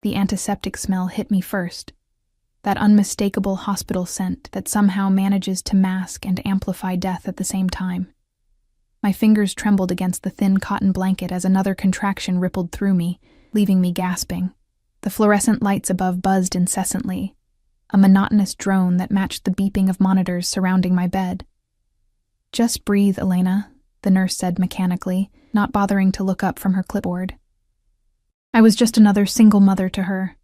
The antiseptic smell hit me first, that unmistakable hospital scent that somehow manages to mask and amplify death at the same time. My fingers trembled against the thin cotton blanket as another contraction rippled through me, leaving me gasping. The fluorescent lights above buzzed incessantly, a monotonous drone that matched the beeping of monitors surrounding my bed. "Just breathe, Elena," the nurse said mechanically, not bothering to look up from her clipboard. I was just another single mother to her.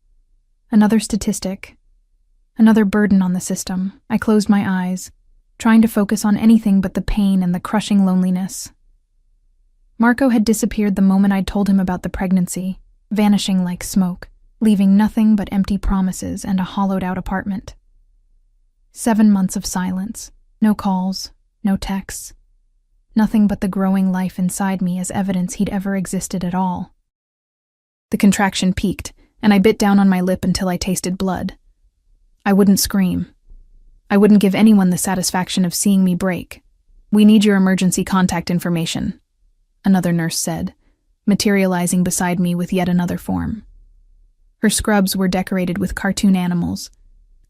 Another statistic. Another burden on the system. I closed my eyes, trying to focus on anything but the pain and the crushing loneliness. Marco had disappeared the moment I'd told him about the pregnancy, vanishing like smoke, leaving nothing but empty promises and a hollowed-out apartment. 7 months of silence. No calls, no texts. Nothing but the growing life inside me as evidence he'd ever existed at all. The contraction peaked, and I bit down on my lip until I tasted blood. I wouldn't scream. I wouldn't give anyone the satisfaction of seeing me break. "We need your emergency contact information," another nurse said, materializing beside me with yet another form. Her scrubs were decorated with cartoon animals,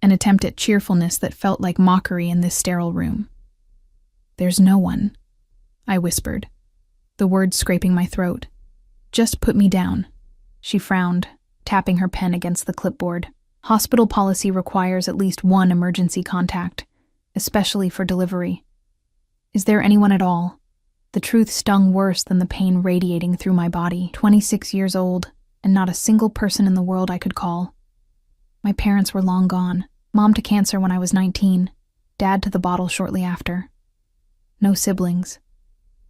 an attempt at cheerfulness that felt like mockery in this sterile room. "There's no one," I whispered, the words scraping my throat. "Just put me down." She frowned, tapping her pen against the clipboard. "Hospital policy requires at least one emergency contact, especially for delivery. Is there anyone at all?" The truth stung worse than the pain radiating through my body. 26 years old, and not a single person in the world I could call. My parents were long gone. Mom to cancer when I was 19, Dad to the bottle shortly after. No siblings.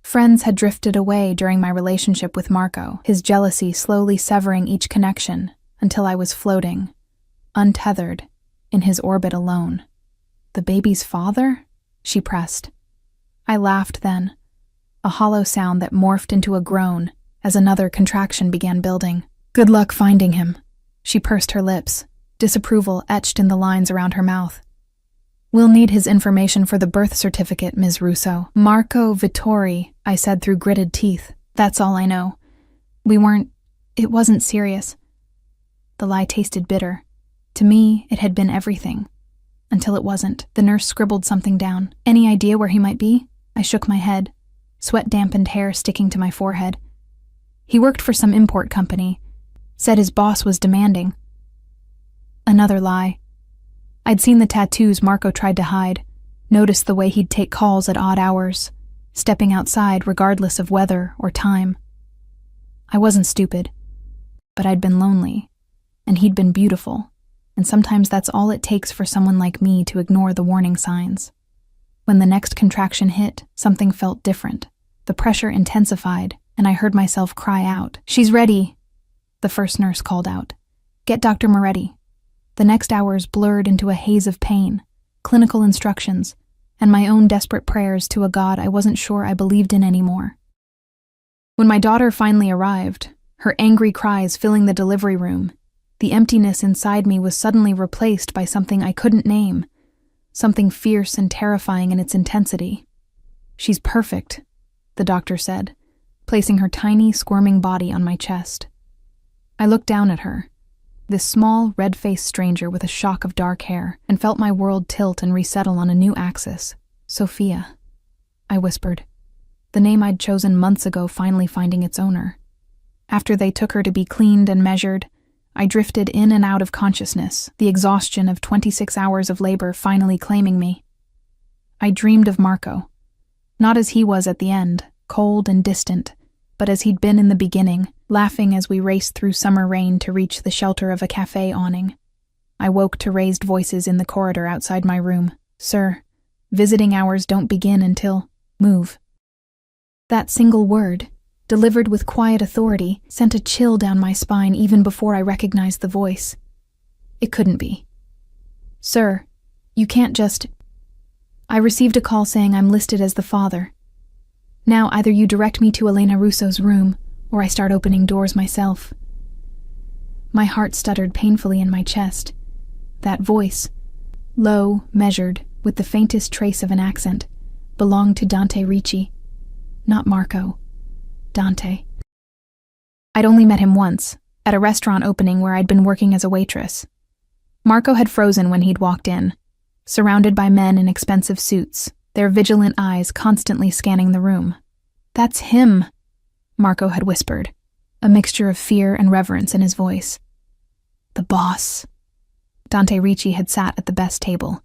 Friends had drifted away during my relationship with Marco, his jealousy slowly severing each connection until I was floating, untethered, in his orbit alone. "The baby's father?" she pressed. I laughed then, a hollow sound that morphed into a groan as another contraction began building. "Good luck finding him." She pursed her lips, disapproval etched in the lines around her mouth. "We'll need his information for the birth certificate, Ms. Russo." "Marco Vittori," I said through gritted teeth. "That's all I know. It wasn't serious." The lie tasted bitter. To me, it had been everything. Until it wasn't. The nurse scribbled something down. "Any idea where he might be?" I shook my head, sweat-dampened hair sticking to my forehead. "He worked for some import company. Said his boss was demanding." Another lie. I'd seen the tattoos Marco tried to hide, noticed the way he'd take calls at odd hours, stepping outside regardless of weather or time. I wasn't stupid, but I'd been lonely, and he'd been beautiful, and sometimes that's all it takes for someone like me to ignore the warning signs. When the next contraction hit, something felt different. The pressure intensified, and I heard myself cry out. "She's ready," the first nurse called out. "Get Dr. Moretti." The next hours blurred into a haze of pain, clinical instructions, and my own desperate prayers to a God I wasn't sure I believed in anymore. When my daughter finally arrived, her angry cries filling the delivery room, the emptiness inside me was suddenly replaced by something I couldn't name, something fierce and terrifying in its intensity. "She's perfect," the doctor said, placing her tiny, squirming body on my chest. I looked down at her, this small, red-faced stranger with a shock of dark hair, and felt my world tilt and resettle on a new axis. "Sophia," I whispered, the name I'd chosen months ago finally finding its owner. After they took her to be cleaned and measured, I drifted in and out of consciousness, the exhaustion of 26 hours of labor finally claiming me. I dreamed of Marco, not as he was at the end, cold and distant, but as he'd been in the beginning, laughing as we raced through summer rain to reach the shelter of a cafe awning. I woke to raised voices in the corridor outside my room. "Sir, visiting hours don't begin until... move." That single word, delivered with quiet authority, sent a chill down my spine even before I recognized the voice. It couldn't be. "Sir, you can't just... I received a call saying I'm listed as the father. Now either you direct me to Elena Russo's room, or I start opening doors myself." My heart stuttered painfully in my chest. That voice, low, measured, with the faintest trace of an accent, belonged to Dante Ricci. Not Marco. Dante. I'd only met him once, at a restaurant opening where I'd been working as a waitress. Marco had frozen when he'd walked in, surrounded by men in expensive suits, their vigilant eyes constantly scanning the room. "That's him," Marco had whispered, a mixture of fear and reverence in his voice. "The boss." Dante Ricci had sat at the best table,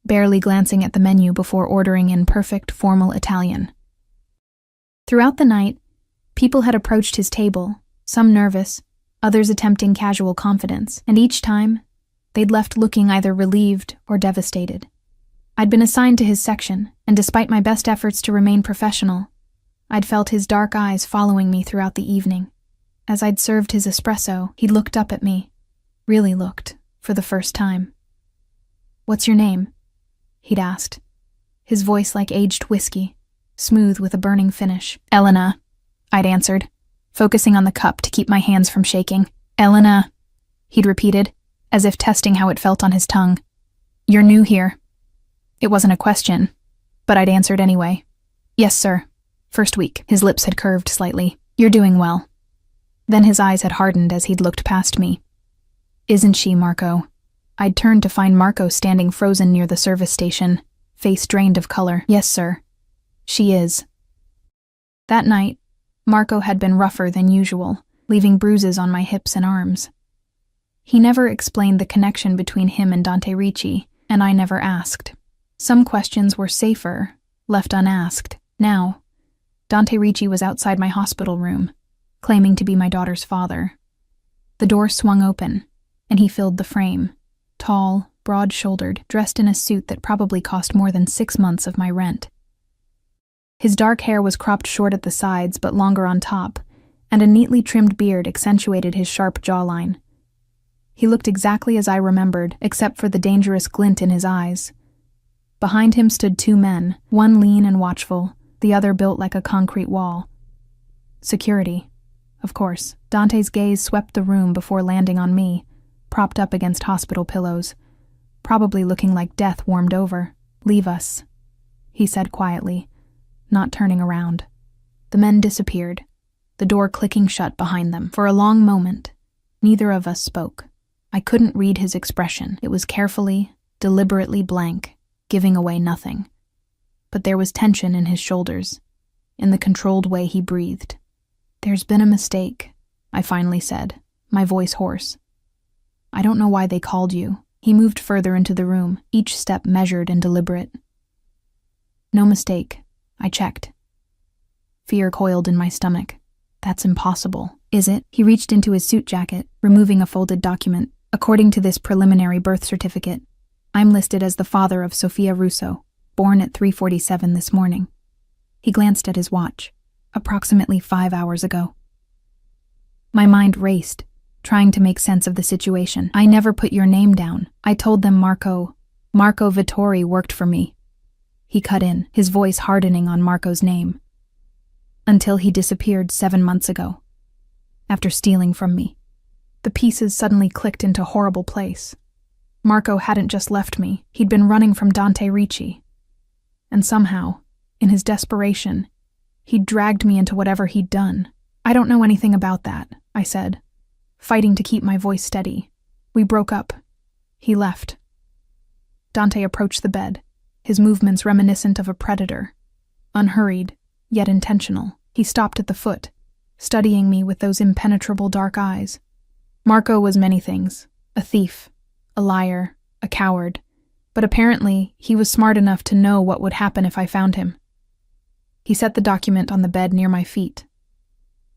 barely glancing at the menu before ordering in perfect, formal Italian. Throughout the night, people had approached his table, some nervous, others attempting casual confidence, and each time, they'd left looking either relieved or devastated. I'd been assigned to his section, and despite my best efforts to remain professional, I'd felt his dark eyes following me throughout the evening. As I'd served his espresso, he looked up at me, really looked, for the first time. "What's your name?" he'd asked, his voice like aged whiskey, smooth with a burning finish. "Elena," I'd answered, focusing on the cup to keep my hands from shaking. "Elena," he'd repeated, as if testing how it felt on his tongue. "You're new here." It wasn't a question, but I'd answered anyway. "Yes, sir. First week." His lips had curved slightly. "You're doing well." Then his eyes had hardened as he'd looked past me. "Isn't she, Marco?" I'd turned to find Marco standing frozen near the service station, face drained of color. "Yes, sir. She is." That night, Marco had been rougher than usual, leaving bruises on my hips and arms. He never explained the connection between him and Dante Ricci, and I never asked. Some questions were safer, left unasked. Now, Dante Ricci was outside my hospital room, claiming to be my daughter's father. The door swung open, and he filled the frame, tall, broad-shouldered, dressed in a suit that probably cost more than 6 months of my rent. His dark hair was cropped short at the sides but longer on top, and a neatly trimmed beard accentuated his sharp jawline. He looked exactly as I remembered, except for the dangerous glint in his eyes. Behind him stood 2 men, one lean and watchful, the other built like a concrete wall. Security, of course. Dante's gaze swept the room before landing on me, propped up against hospital pillows, probably looking like death warmed over. "Leave us," he said quietly, not turning around. The men disappeared, the door clicking shut behind them. For a long moment, neither of us spoke. I couldn't read his expression. It was carefully, deliberately blank, giving away nothing. But there was tension in his shoulders, in the controlled way he breathed. "There's been a mistake," I finally said, my voice hoarse. "I don't know why they called you." He moved further into the room, each step measured and deliberate. "No mistake," I checked. Fear coiled in my stomach. "That's impossible." "Is it?" He reached into his suit jacket, removing a folded document. "According to this preliminary birth certificate, I'm listed as the father of Sofia Russo, born at 3:47 this morning." He glanced at his watch. Approximately 5 hours ago. My mind raced, trying to make sense of the situation. "I never put your name down. I told them Marco Vittori worked for me." He cut in, his voice hardening on Marco's name. "Until he disappeared 7 months ago, after stealing from me." The pieces suddenly clicked into horrible place. Marco hadn't just left me, he'd been running from Dante Ricci. And somehow, in his desperation, he'd dragged me into whatever he'd done. "I don't know anything about that," I said, fighting to keep my voice steady. "We broke up. He left." Dante approached the bed, his movements reminiscent of a predator, unhurried, yet intentional. He stopped at the foot, studying me with those impenetrable dark eyes. Marco was many things, a thief, a liar, a coward, but apparently he was smart enough to know what would happen if I found him. He set the document on the bed near my feet.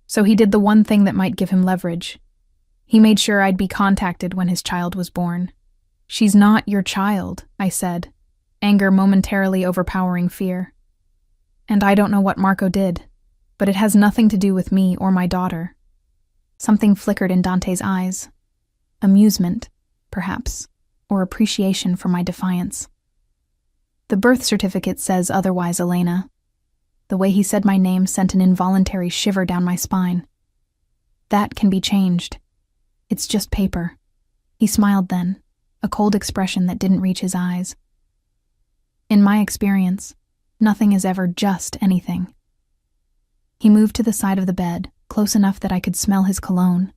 So he did the one thing that might give him leverage. He made sure I'd be contacted when his child was born. "She's not your child," I said, anger momentarily overpowering fear. "And I don't know what Marco did, but it has nothing to do with me or my daughter." Something flickered in Dante's eyes. Amusement, perhaps, or appreciation for my defiance. "The birth certificate says otherwise, Elena." The way he said my name sent an involuntary shiver down my spine. "That can be changed. It's just paper." He smiled then, a cold expression that didn't reach his eyes. "In my experience, nothing is ever just anything." He moved to the side of the bed, close enough that I could smell his cologne.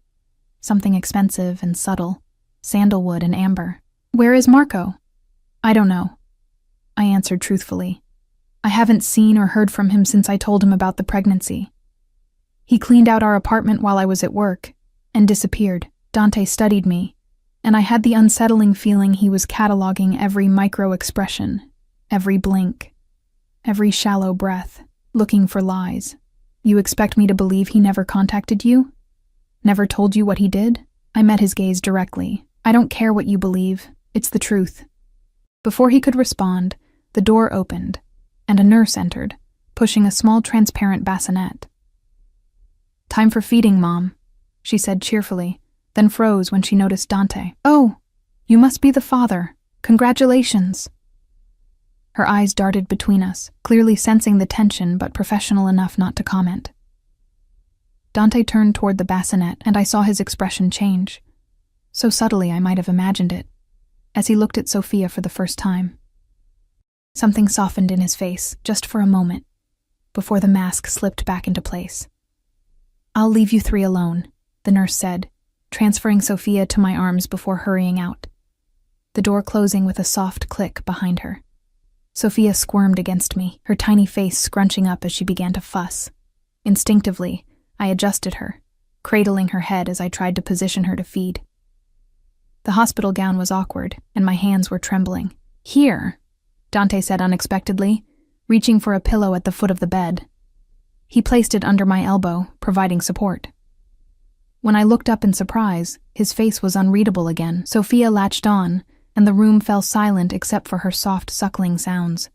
something expensive and subtle, sandalwood and amber. Where is Marco? I don't know, I answered truthfully. I haven't seen or heard from him since I told him about the pregnancy. He cleaned out our apartment while I was at work and disappeared. Dante studied me, and I had the unsettling feeling he was cataloging every micro-expression, every blink, every shallow breath, looking for lies. You expect me to believe he never contacted you? Never told you what he did? I met his gaze directly. I don't care what you believe. It's the truth. Before he could respond, the door opened, and a nurse entered, pushing a small transparent bassinet. Time for feeding, Mom, she said cheerfully, then froze when she noticed Dante. Oh, you must be the father. Congratulations. Her eyes darted between us, clearly sensing the tension but professional enough not to comment. Dante turned toward the bassinet, and I saw his expression change. So subtly I might have imagined it, as he looked at Sophia for the first time. Something softened in his face, just for a moment, before the mask slipped back into place. I'll leave you three alone, the nurse said, transferring Sophia to my arms before hurrying out, the door closing with a soft click behind her. Sophia squirmed against me, her tiny face scrunching up as she began to fuss. Instinctively, I adjusted her, cradling her head as I tried to position her to feed. The hospital gown was awkward, and my hands were trembling. Here, Dante said unexpectedly, reaching for a pillow at the foot of the bed. He placed it under my elbow, providing support. When I looked up in surprise, his face was unreadable again. Sophia latched on, and the room fell silent except for her soft suckling sounds.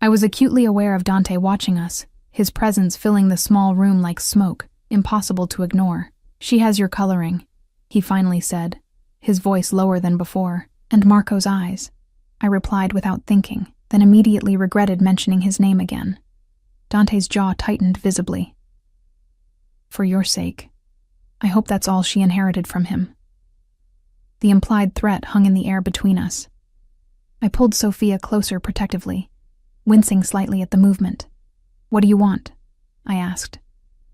I was acutely aware of Dante watching us, his presence filling the small room like smoke, impossible to ignore. She has your coloring, he finally said, his voice lower than before. And Marco's eyes, I replied without thinking, then immediately regretted mentioning his name again. Dante's jaw tightened visibly. For your sake, I hope that's all she inherited from him. The implied threat hung in the air between us. I pulled Sophia closer protectively, wincing slightly at the movement. What do you want? I asked,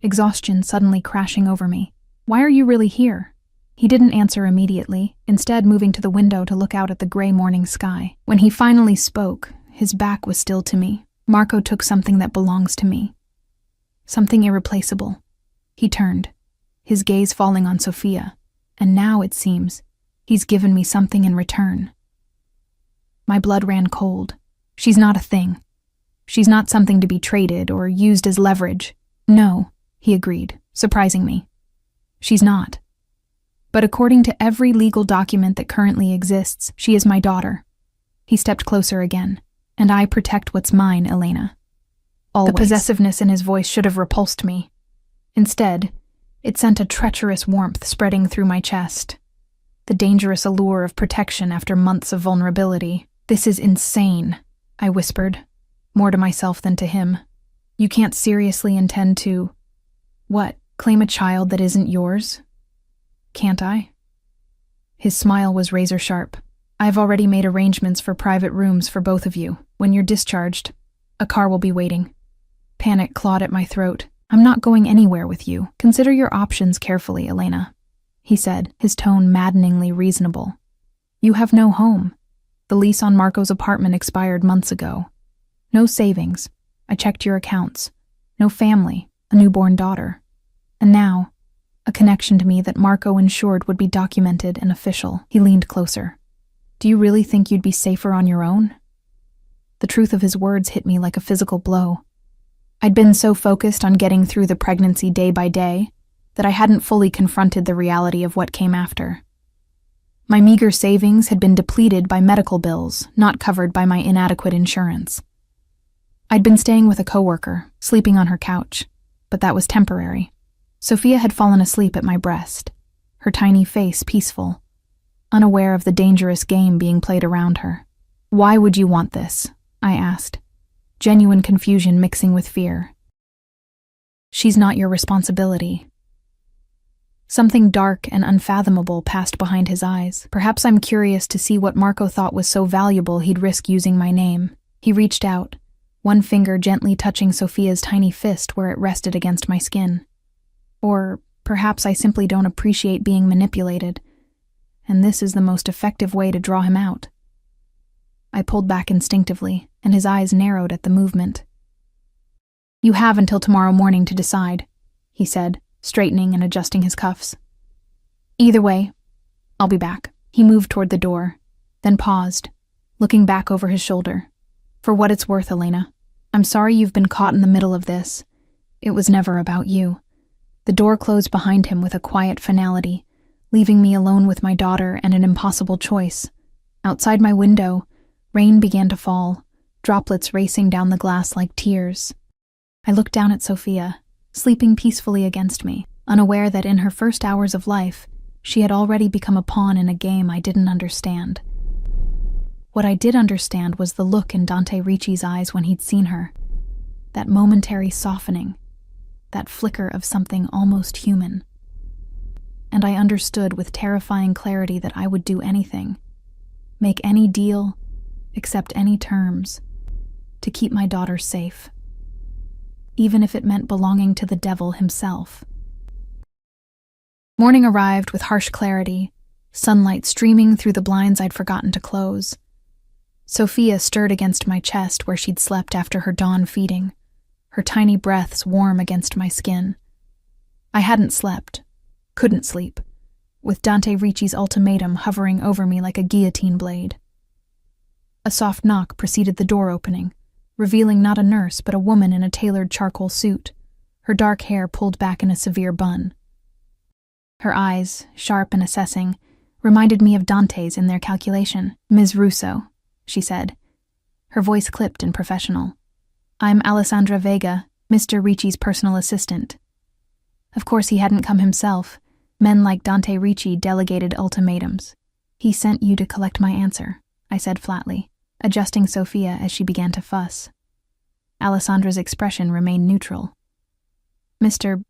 exhaustion suddenly crashing over me. Why are you really here? He didn't answer immediately, instead moving to the window to look out at the gray morning sky. When he finally spoke, his back was still to me. Marco took something that belongs to me. Something irreplaceable. He turned, his gaze falling on Sophia, and now, it seems, he's given me something in return. My blood ran cold. She's not a thing. She's not something to be traded or used as leverage. No, he agreed, surprising me. She's not. But according to every legal document that currently exists, she is my daughter. He stepped closer again. And I protect what's mine, Elena. Always. The possessiveness in his voice should have repulsed me. Instead, it sent a treacherous warmth spreading through my chest. The dangerous allure of protection after months of vulnerability. This is insane, I whispered, more to myself than to him. You can't seriously intend to... What, claim a child that isn't yours? Can't I? His smile was razor sharp. I've already made arrangements for private rooms for both of you. When you're discharged, a car will be waiting. Panic clawed at my throat. I'm not going anywhere with you. Consider your options carefully, Elena, he said, his tone maddeningly reasonable. You have no home. The lease on Marco's apartment expired months ago. No savings. I checked your accounts. No family, a newborn daughter. And now, a connection to me that Marco ensured would be documented and official. He leaned closer. Do you really think you'd be safer on your own? The truth of his words hit me like a physical blow. I'd been so focused on getting through the pregnancy day by day that I hadn't fully confronted the reality of what came after. My meager savings had been depleted by medical bills, not covered by my inadequate insurance. I'd been staying with a coworker, sleeping on her couch, but that was temporary. Sophia had fallen asleep at my breast, her tiny face peaceful, unaware of the dangerous game being played around her. Why would you want this? I asked, genuine confusion mixing with fear. She's not your responsibility. Something dark and unfathomable passed behind his eyes. Perhaps I'm curious to see what Marco thought was so valuable he'd risk using my name. He reached out, one finger gently touching Sophia's tiny fist where it rested against my skin. Or perhaps I simply don't appreciate being manipulated, and this is the most effective way to draw him out. I pulled back instinctively, and his eyes narrowed at the movement. "You have until tomorrow morning to decide," he said, straightening and adjusting his cuffs. "Either way, I'll be back." He moved toward the door, then paused, looking back over his shoulder. "For what it's worth, Elena, I'm sorry you've been caught in the middle of this. It was never about you." The door closed behind him with a quiet finality, leaving me alone with my daughter and an impossible choice. Outside my window, rain began to fall, droplets racing down the glass like tears. I looked down at Sophia, sleeping peacefully against me, unaware that in her first hours of life, she had already become a pawn in a game I didn't understand. What I did understand was the look in Dante Ricci's eyes when he'd seen her. That momentary softening, that flicker of something almost human. And I understood with terrifying clarity that I would do anything, make any deal, accept any terms, to keep my daughter safe, even if it meant belonging to the devil himself. Morning arrived with harsh clarity, sunlight streaming through the blinds I'd forgotten to close. Sophia stirred against my chest where she'd slept after her dawn feeding, her tiny breaths warm against my skin. I hadn't slept, couldn't sleep, with Dante Ricci's ultimatum hovering over me like a guillotine blade. A soft knock preceded the door opening, revealing not a nurse but a woman in a tailored charcoal suit, her dark hair pulled back in a severe bun. Her eyes, sharp and assessing, reminded me of Dante's in their calculation. "Ms. Russo," she said, her voice clipped and professional. "I'm Alessandra Vega, Mr. Ricci's personal assistant." Of course he hadn't come himself. Men like Dante Ricci delegated ultimatums. "He sent you to collect my answer," I said flatly, adjusting Sophia as she began to fuss. Alessandra's expression remained neutral. "Mr.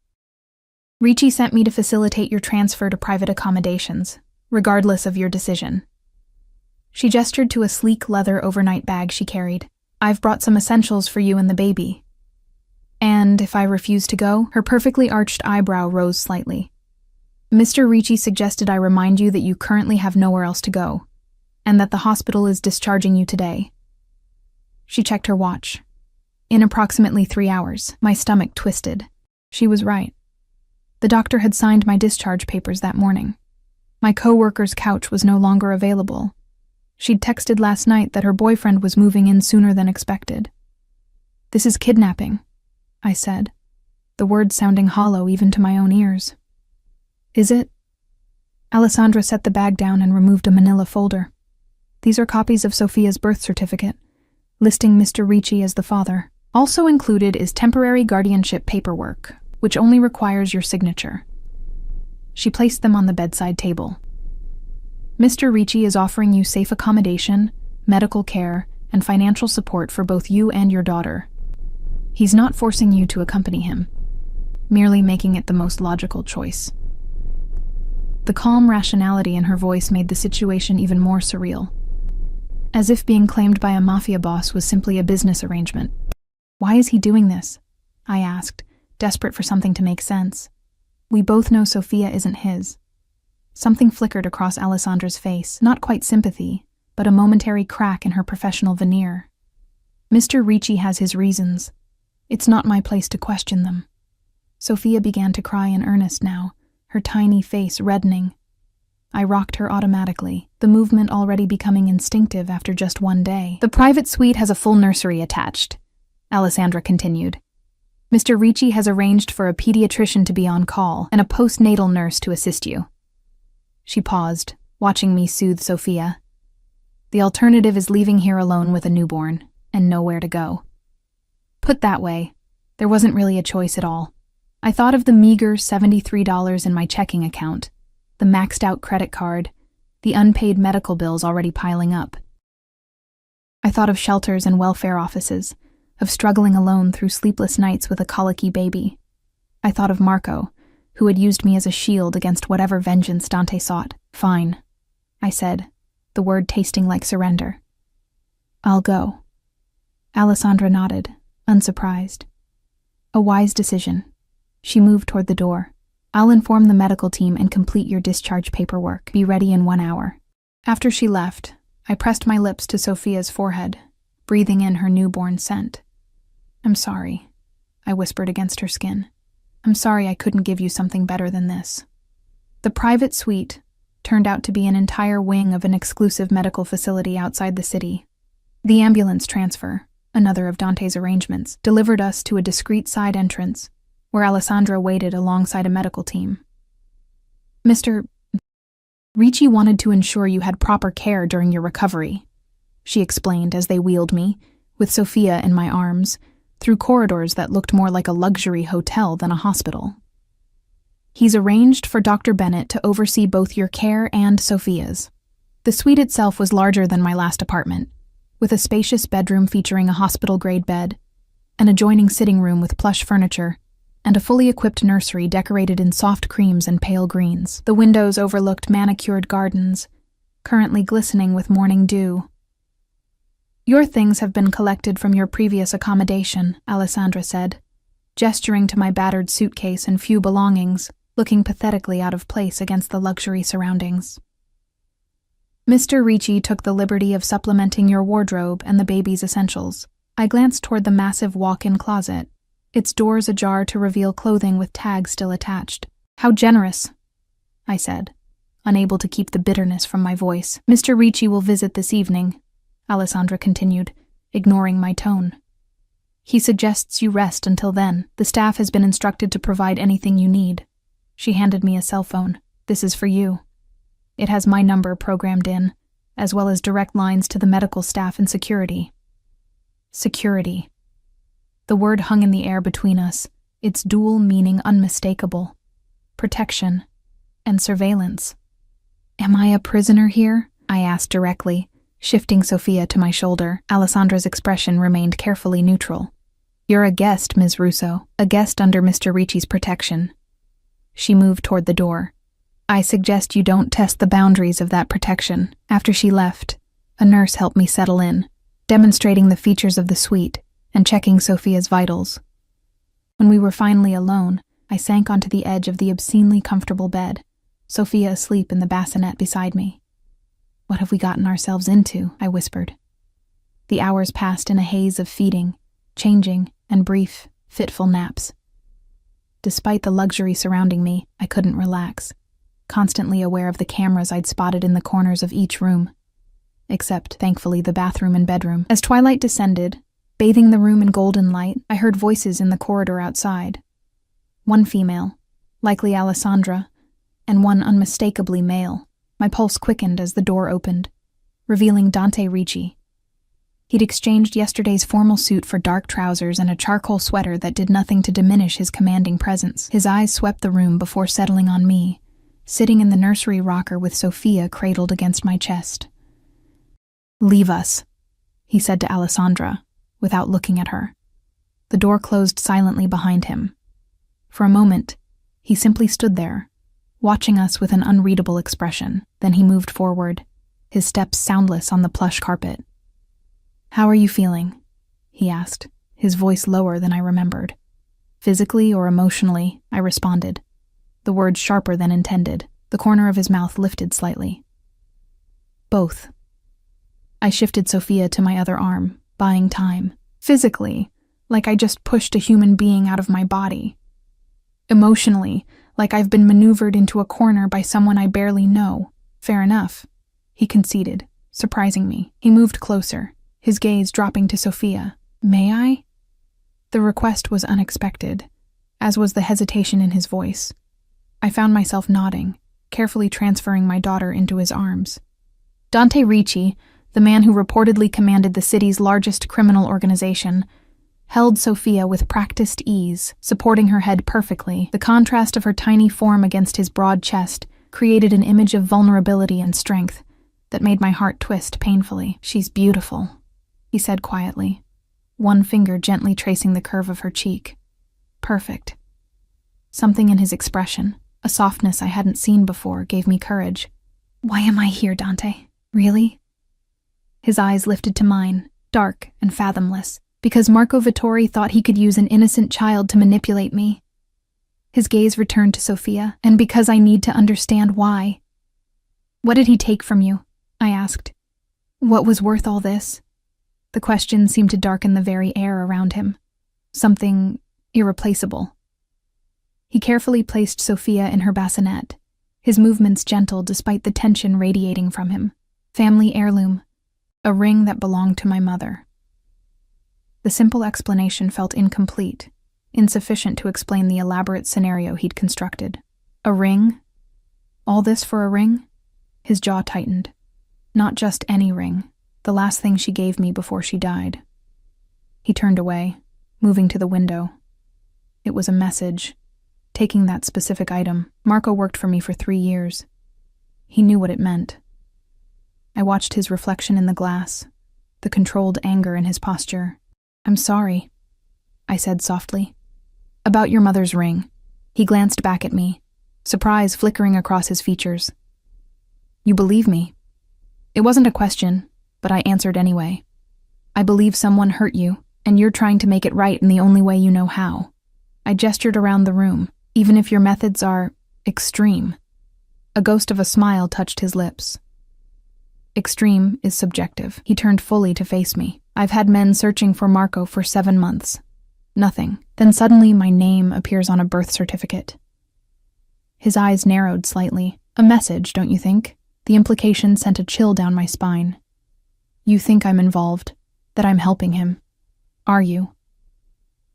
Ricci sent me to facilitate your transfer to private accommodations, regardless of your decision." She gestured to a sleek leather overnight bag she carried. "I've brought some essentials for you and the baby." "And if I refuse to go?" Her perfectly arched eyebrow rose slightly. "Mr. Ricci suggested I remind you that you currently have nowhere else to go, and that the hospital is discharging you today." She checked her watch. "In approximately 3 hours." My stomach twisted. She was right. The doctor had signed my discharge papers that morning. My co-worker's couch was no longer available. She'd texted last night that her boyfriend was moving in sooner than expected. "This is kidnapping," I said, the words sounding hollow even to my own ears. "Is it?" Alessandra set the bag down and removed a manila folder. "These are copies of Sophia's birth certificate, listing Mr. Ricci as the father. Also included is temporary guardianship paperwork, which only requires your signature." She placed them on the bedside table. "Mr. Ricci is offering you safe accommodation, medical care, and financial support for both you and your daughter. He's not forcing you to accompany him, merely making it the most logical choice." The calm rationality in her voice made the situation even more surreal, as if being claimed by a mafia boss was simply a business arrangement. "Why is he doing this?" I asked, desperate for something to make sense. "We both know Sophia isn't his." Something flickered across Alessandra's face, not quite sympathy, but a momentary crack in her professional veneer. "Mr. Ricci has his reasons. It's not my place to question them." Sophia began to cry in earnest now, her tiny face reddening. I rocked her automatically, the movement already becoming instinctive after just one day. "The private suite has a full nursery attached," Alessandra continued. "Mr. Ricci has arranged for a pediatrician to be on call and a postnatal nurse to assist you." She paused, watching me soothe Sophia. "The alternative is leaving here alone with a newborn, and nowhere to go." Put that way, there wasn't really a choice at all. I thought of the meager $73 in my checking account, the maxed-out credit card, the unpaid medical bills already piling up. I thought of shelters and welfare offices, of struggling alone through sleepless nights with a colicky baby. I thought of Marco, who had used me as a shield against whatever vengeance Dante sought. "Fine," I said, the word tasting like surrender. "I'll go." Alessandra nodded, unsurprised. "A wise decision." She moved toward the door. I'll inform the medical team and complete your discharge paperwork. Be ready in 1 hour. After she left, I pressed my lips to Sophia's forehead, breathing in her newborn scent. I'm sorry, I whispered against her skin. I'm sorry I couldn't give you something better than this. The private suite turned out to be an entire wing of an exclusive medical facility outside the city. The ambulance transfer, another of Dante's arrangements, delivered us to a discreet side entrance, where Alessandra waited alongside a medical team. Mr. Ricci wanted to ensure you had proper care during your recovery, she explained as they wheeled me, with Sophia in my arms, through corridors that looked more like a luxury hotel than a hospital. He's arranged for Dr. Bennett to oversee both your care and Sophia's. The suite itself was larger than my last apartment, with a spacious bedroom featuring a hospital-grade bed, an adjoining sitting room with plush furniture, and a fully equipped nursery decorated in soft creams and pale greens. The windows overlooked manicured gardens, currently glistening with morning dew. Your things have been collected from your previous accommodation, Alessandra said, gesturing to my battered suitcase and few belongings, looking pathetically out of place against the luxury surroundings. Mr. Ricci took the liberty of supplementing your wardrobe and the baby's essentials. I glanced toward the massive walk-in closet, its doors ajar to reveal clothing with tags still attached. How generous, I said, unable to keep the bitterness from my voice. Mr. Ricci will visit this evening, Alessandra continued, ignoring my tone. He suggests you rest until then. The staff has been instructed to provide anything you need. She handed me a cell phone. This is for you. It has my number programmed in, as well as direct lines to the medical staff and security. Security. The word hung in the air between us, its dual meaning unmistakable. Protection and surveillance. Am I a prisoner here? I asked directly, shifting Sophia to my shoulder. Alessandra's expression remained carefully neutral. You're a guest, Ms. Russo, a guest under Mr. Ricci's protection. She moved toward the door. I suggest you don't test the boundaries of that protection. After she left, a nurse helped me settle in, demonstrating the features of the suite and checking Sophia's vitals. When we were finally alone, I sank onto the edge of the obscenely comfortable bed, Sophia asleep in the bassinet beside me. What have we gotten ourselves into? I whispered. The hours passed in a haze of feeding, changing, and brief, fitful naps. Despite the luxury surrounding me, I couldn't relax, constantly aware of the cameras I'd spotted in the corners of each room, except, thankfully, the bathroom and bedroom. As twilight descended, bathing the room in golden light, I heard voices in the corridor outside. One female, likely Alessandra, and one unmistakably male. My pulse quickened as the door opened, revealing Dante Ricci. He'd exchanged yesterday's formal suit for dark trousers and a charcoal sweater that did nothing to diminish his commanding presence. His eyes swept the room before settling on me, sitting in the nursery rocker with Sophia cradled against my chest. Leave us, he said to Alessandra, without looking at her. The door closed silently behind him. For a moment, he simply stood there, watching us with an unreadable expression. Then he moved forward, his steps soundless on the plush carpet. How are you feeling? He asked, his voice lower than I remembered. Physically or emotionally, I responded, the words sharper than intended. The corner of his mouth lifted slightly. Both. I shifted Sophia to my other arm, buying time. Physically, like I just pushed a human being out of my body. Emotionally, like I've been maneuvered into a corner by someone I barely know. Fair enough, he conceded, surprising me. He moved closer, his gaze dropping to Sophia. May I? The request was unexpected, as was the hesitation in his voice. I found myself nodding, carefully transferring my daughter into his arms. Dante Ricci, the man who reportedly commanded the city's largest criminal organization, held Sophia with practiced ease, supporting her head perfectly. The contrast of her tiny form against his broad chest created an image of vulnerability and strength that made my heart twist painfully. She's beautiful, he said quietly, one finger gently tracing the curve of her cheek. Perfect. Something in his expression, a softness I hadn't seen before, gave me courage. Why am I here, Dante? Really? His eyes lifted to mine, dark and fathomless, because Marco Vittori thought he could use an innocent child to manipulate me. His gaze returned to Sophia, and because I need to understand why. What did he take from you? I asked. What was worth all this? The question seemed to darken the very air around him. Something irreplaceable. He carefully placed Sophia in her bassinet, his movements gentle despite the tension radiating from him. Family heirloom, a ring that belonged to my mother. The simple explanation felt incomplete, insufficient to explain the elaborate scenario he'd constructed. A ring? All this for a ring? His jaw tightened. Not just any ring, the last thing she gave me before she died. He turned away, moving to the window. It was a message. Taking that specific item. Marco worked for me for 3 years. He knew what it meant. I watched his reflection in the glass, the controlled anger in his posture. I'm sorry, I said softly. About your mother's ring. He glanced back at me, surprise flickering across his features. You believe me? It wasn't a question, but I answered anyway. I believe someone hurt you, and you're trying to make it right in the only way you know how. I gestured around the room, even if your methods are extreme. A ghost of a smile touched his lips. Extreme is subjective. He turned fully to face me. I've had men searching for Marco for 7 months. Nothing. Then suddenly my name appears on a birth certificate. His eyes narrowed slightly. A message, don't you think? The implication sent a chill down my spine. You think I'm involved, that I'm helping him. Are you?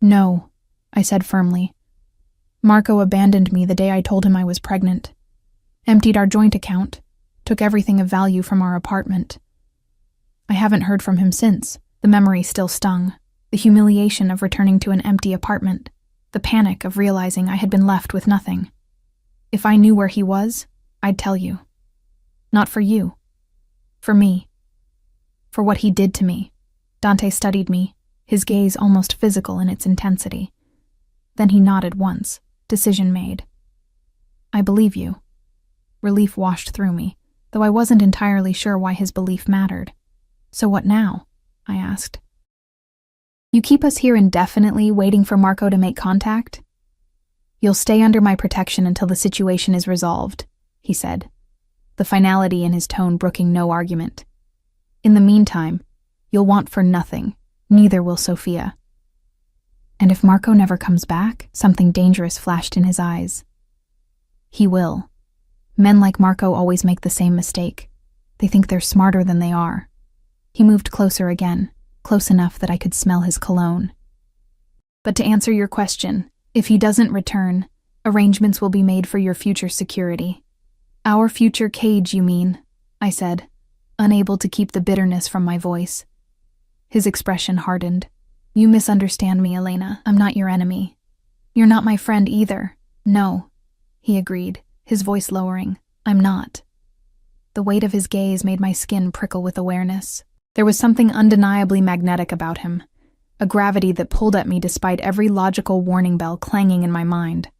No, I said firmly. Marco abandoned me the day I told him I was pregnant. Emptied our joint account. Took everything of value from our apartment. I haven't heard from him since. The memory still stung. The humiliation of returning to an empty apartment. The panic of realizing I had been left with nothing. If I knew where he was, I'd tell you. Not for you. For me. For what he did to me. Dante studied me, his gaze almost physical in its intensity. Then he nodded once, decision made. I believe you. Relief washed through me, though I wasn't entirely sure why his belief mattered. So what now? I asked. You keep us here indefinitely, waiting for Marco to make contact? You'll stay under my protection until the situation is resolved, he said, the finality in his tone brooking no argument. In the meantime, you'll want for nothing, neither will Sophia. And if Marco never comes back, something dangerous flashed in his eyes. He will. Men like Marco always make the same mistake. They think they're smarter than they are. He moved closer again, close enough that I could smell his cologne. But to answer your question, if he doesn't return, arrangements will be made for your future security. Our future cage, you mean, I said, unable to keep the bitterness from my voice. His expression hardened. You misunderstand me, Elena. I'm not your enemy. You're not my friend either. No, he agreed, his voice lowering. I'm not. The weight of his gaze made my skin prickle with awareness. There was something undeniably magnetic about him, a gravity that pulled at me despite every logical warning bell clanging in my mind.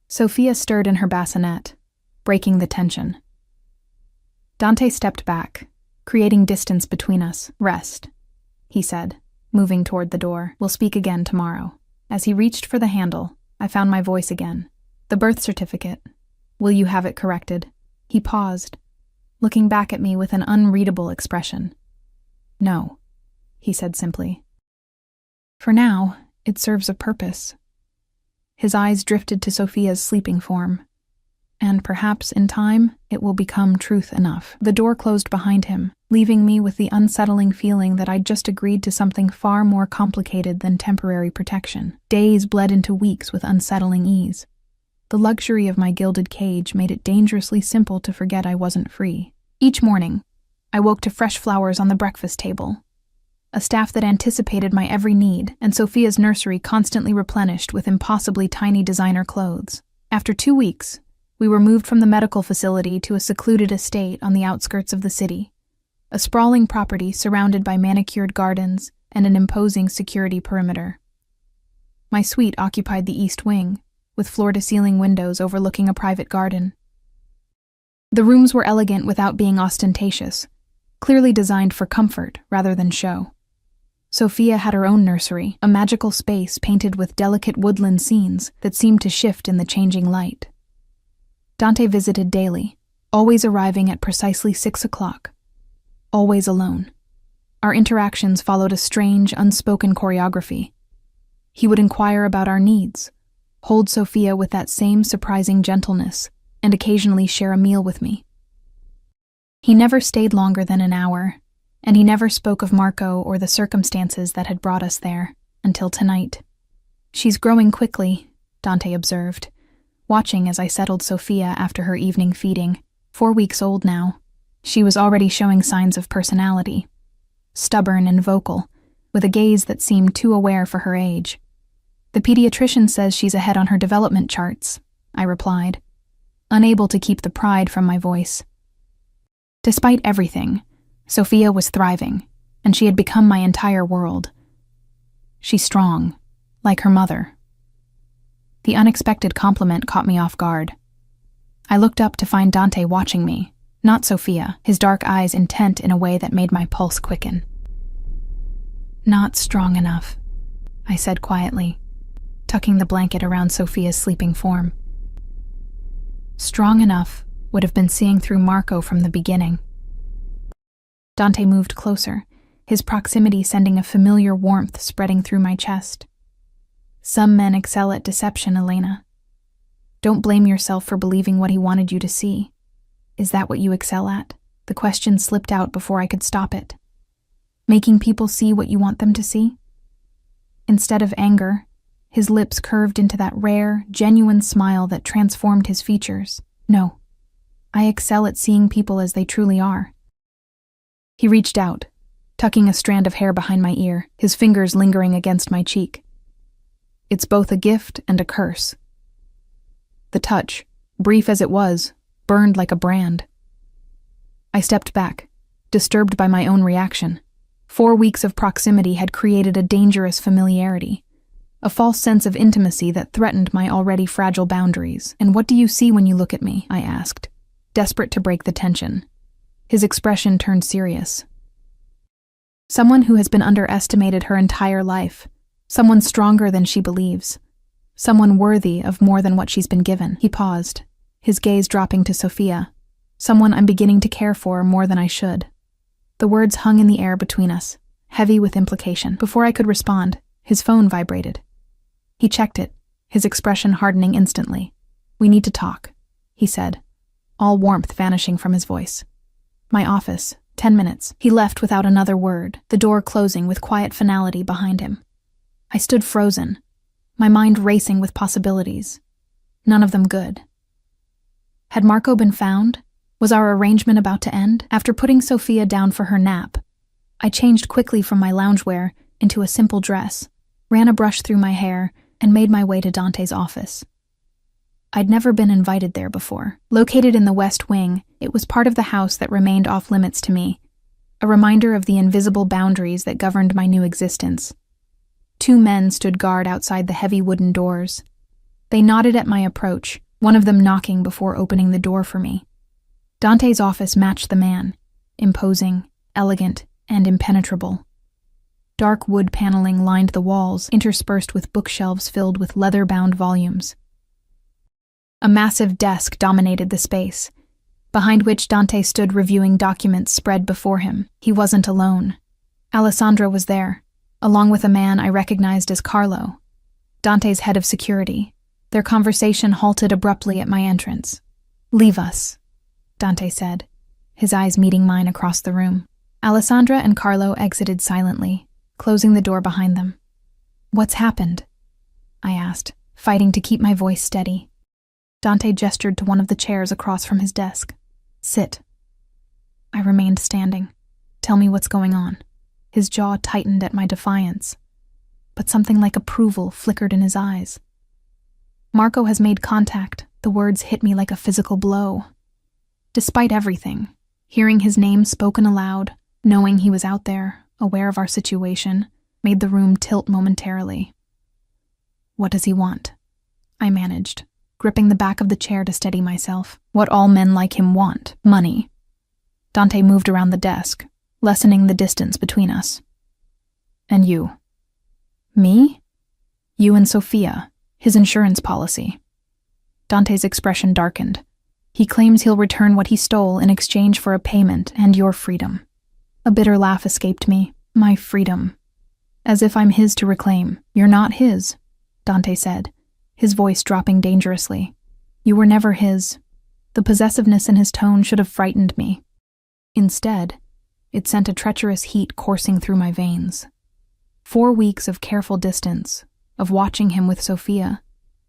Sophia stirred in her bassinet, breaking the tension. Dante stepped back, creating distance between us. Rest, he said, moving toward the door. We'll speak again tomorrow. As he reached for the handle, I found my voice again. The birth certificate. Will you have it corrected? He paused, looking back at me with an unreadable expression. No, he said simply. For now, it serves a purpose. His eyes drifted to Sophia's sleeping form, and perhaps in time it will become truth enough. The door closed behind him, leaving me with the unsettling feeling that I'd just agreed to something far more complicated than temporary protection. Days bled into weeks with unsettling ease. The luxury of my gilded cage made it dangerously simple to forget I wasn't free. Each morning, I woke to fresh flowers on the breakfast table, a staff that anticipated my every need, and Sophia's nursery constantly replenished with impossibly tiny designer clothes. After 2 weeks, we were moved from the medical facility to a secluded estate on the outskirts of the city, a sprawling property surrounded by manicured gardens and an imposing security perimeter. My suite occupied the east wing, with floor-to-ceiling windows overlooking a private garden. The rooms were elegant without being ostentatious, clearly designed for comfort rather than show. Sophia had her own nursery, a magical space painted with delicate woodland scenes that seemed to shift in the changing light. Dante visited daily, always arriving at precisely 6 o'clock. Always alone. Our interactions followed a strange, unspoken choreography. He would inquire about our needs, hold Sophia with that same surprising gentleness, and occasionally share a meal with me. He never stayed longer than an hour, and he never spoke of Marco or the circumstances that had brought us there, until tonight. "She's growing quickly," Dante observed, watching as I settled Sophia after her evening feeding. 4 weeks old now. She was already showing signs of personality. Stubborn and vocal, with a gaze that seemed too aware for her age. "The pediatrician says she's ahead on her development charts," I replied, unable to keep the pride from my voice. Despite everything, Sophia was thriving, and she had become my entire world. She's strong, like her mother. The unexpected compliment caught me off guard. I looked up to find Dante watching me, not Sophia, his dark eyes intent in a way that made my pulse quicken. "Not strong enough," I said quietly, tucking the blanket around Sophia's sleeping form. Strong enough would have been seeing through Marco from the beginning. Dante moved closer, his proximity sending a familiar warmth spreading through my chest. "Some men excel at deception, Elena. Don't blame yourself for believing what he wanted you to see. Is that what you excel at?" The question slipped out before I could stop it. "Making people see what you want them to see?" Instead of anger, his lips curved into that rare, genuine smile that transformed his features. "No. I excel at seeing people as they truly are." He reached out, tucking a strand of hair behind my ear, his fingers lingering against my cheek. "It's both a gift and a curse." The touch, brief as it was, burned like a brand. I stepped back, disturbed by my own reaction. 4 weeks of proximity had created a dangerous familiarity, a false sense of intimacy that threatened my already fragile boundaries. "And what do you see when you look at me?" I asked, desperate to break the tension. His expression turned serious. "Someone who has been underestimated her entire life, someone stronger than she believes, someone worthy of more than what she's been given." He paused, his gaze dropping to Sophia. "Someone I'm beginning to care for more than I should." The words hung in the air between us, heavy with implication. Before I could respond, his phone vibrated. He checked it, his expression hardening instantly. "We need to talk," he said, all warmth vanishing from his voice. "My office, 10 minutes." He left without another word, the door closing with quiet finality behind him. I stood frozen, my mind racing with possibilities, none of them good. Had Marco been found? Was our arrangement about to end? After putting Sophia down for her nap, I changed quickly from my loungewear into a simple dress, ran a brush through my hair, and made my way to Dante's office. I'd never been invited there before. Located in the West Wing, it was part of the house that remained off-limits to me, a reminder of the invisible boundaries that governed my new existence. 2 men stood guard outside the heavy wooden doors. They nodded at my approach, one of them knocking before opening the door for me. Dante's office matched the man, imposing, elegant, and impenetrable. Dark wood paneling lined the walls, interspersed with bookshelves filled with leather-bound volumes. A massive desk dominated the space, behind which Dante stood reviewing documents spread before him. He wasn't alone. Alessandra was there, along with a man I recognized as Carlo, Dante's head of security. Their conversation halted abruptly at my entrance. "Leave us," Dante said, his eyes meeting mine across the room. Alessandra and Carlo exited silently, closing the door behind them. "What's happened?" I asked, fighting to keep my voice steady. Dante gestured to one of the chairs across from his desk. "Sit." I remained standing. "Tell me what's going on." His jaw tightened at my defiance, but something like approval flickered in his eyes. "Marco has made contact." The words hit me like a physical blow. Despite everything, hearing his name spoken aloud, knowing he was out there, aware of our situation, made the room tilt momentarily. "What does he want?" I managed, gripping the back of the chair to steady myself. "What all men like him want: money." Dante moved around the desk, lessening the distance between us. And you? Me? You and Sophia, his insurance policy. Dante's expression darkened. He claims he'll return what he stole in exchange for a payment and your freedom. A bitter laugh escaped me. My freedom. As if I'm his to reclaim. You're not his, Dante said, his voice dropping dangerously. You were never his. The possessiveness in his tone should have frightened me. Instead, it sent a treacherous heat coursing through my veins. 4 weeks of careful distance, of watching him with Sophia,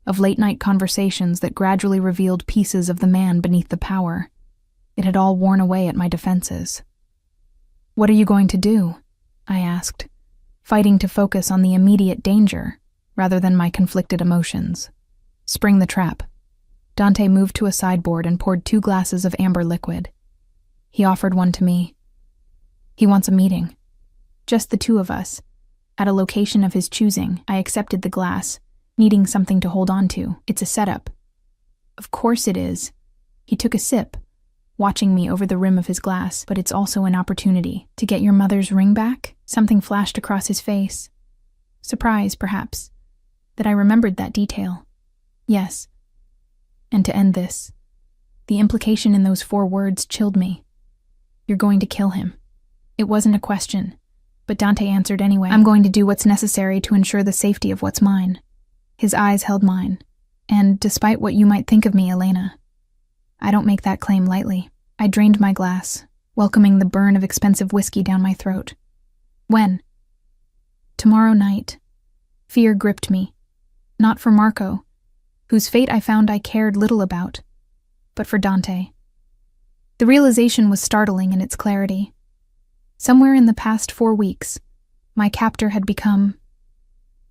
of late-night conversations that gradually revealed pieces of the man beneath the power. It had all worn away at my defenses. What are you going to do? I asked, fighting to focus on the immediate danger rather than my conflicted emotions. Spring the trap. Dante moved to a sideboard and poured 2 glasses of amber liquid. He offered one to me. He wants a meeting. Just the 2 of us. At a location of his choosing, I accepted the glass, needing something to hold on to. It's a setup. Of course it is. He took a sip, watching me over the rim of his glass, but it's also an opportunity to get your mother's ring back. Something flashed across his face. Surprise, perhaps, that I remembered that detail. Yes. And to end this, the implication in those 4 words chilled me. You're going to kill him. It wasn't a question, but Dante answered anyway. I'm going to do what's necessary to ensure the safety of what's mine. His eyes held mine, and despite what you might think of me, Elena, I don't make that claim lightly. I drained my glass, welcoming the burn of expensive whiskey down my throat. When? Tomorrow night. Fear gripped me. Not for Marco, whose fate I found I cared little about, but for Dante. The realization was startling in its clarity. Somewhere in the past 4 weeks, my captor had become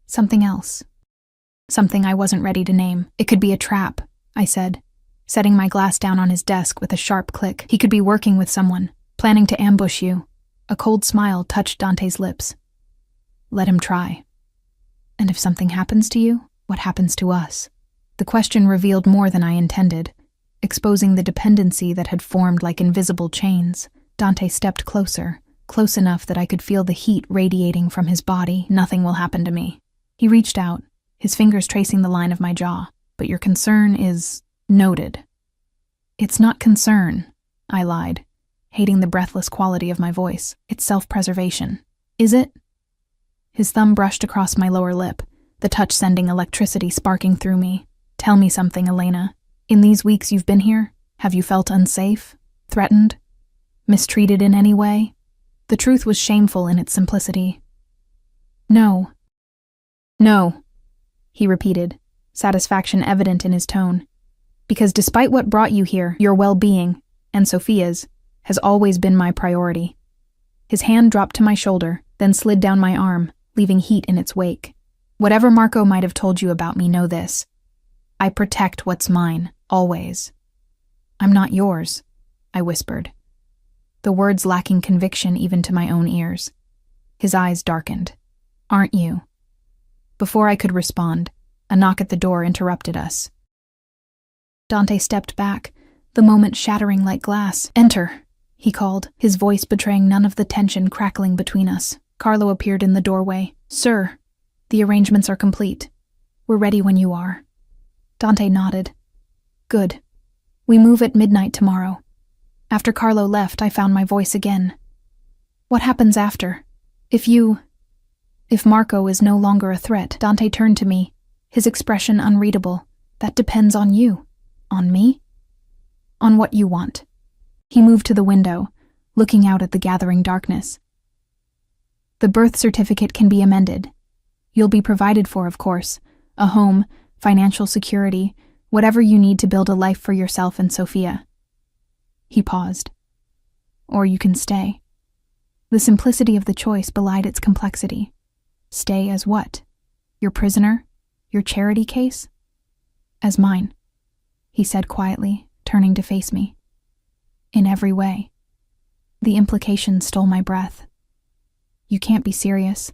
something else. Something I wasn't ready to name. It could be a trap, I said, setting my glass down on his desk with a sharp click. He could be working with someone, planning to ambush you. A cold smile touched Dante's lips. Let him try. And if something happens to you, what happens to us? The question revealed more than I intended, exposing the dependency that had formed like invisible chains. Dante stepped closer, close enough that I could feel the heat radiating from his body. Nothing will happen to me. He reached out, his fingers tracing the line of my jaw. But your concern is noted. It's not concern, I lied, hating the breathless quality of my voice. It's self-preservation. Is it? His thumb brushed across my lower lip, the touch sending electricity sparking through me. Tell me something, Elena. In these weeks you've been here, have you felt unsafe, threatened, mistreated in any way? The truth was shameful in its simplicity. No. No, he repeated, satisfaction evident in his tone. Because despite what brought you here, your well-being, and Sophia's, has always been my priority. His hand dropped to my shoulder, then slid down my arm, leaving heat in its wake. Whatever Marco might have told you about me, know this. I protect what's mine, always. I'm not yours, I whispered, the words lacking conviction even to my own ears. His eyes darkened. Aren't you? Before I could respond, a knock at the door interrupted us. Dante stepped back, the moment shattering like glass. Enter, he called, his voice betraying none of the tension crackling between us. Carlo appeared in the doorway. Sir, the arrangements are complete. We're ready when you are. Dante nodded. Good. We move at midnight tomorrow. After Carlo left, I found my voice again. What happens after? If Marco is no longer a threat, Dante turned to me, his expression unreadable. That depends on you. On me? On what you want. He moved to the window, looking out at the gathering darkness. The birth certificate can be amended. You'll be provided for, of course. A home, financial security, whatever you need to build a life for yourself and Sophia. He paused. Or you can stay. The simplicity of the choice belied its complexity. Stay as what? Your prisoner? Your charity case? As mine, he said quietly, turning to face me. In every way. The implication stole my breath. You can't be serious.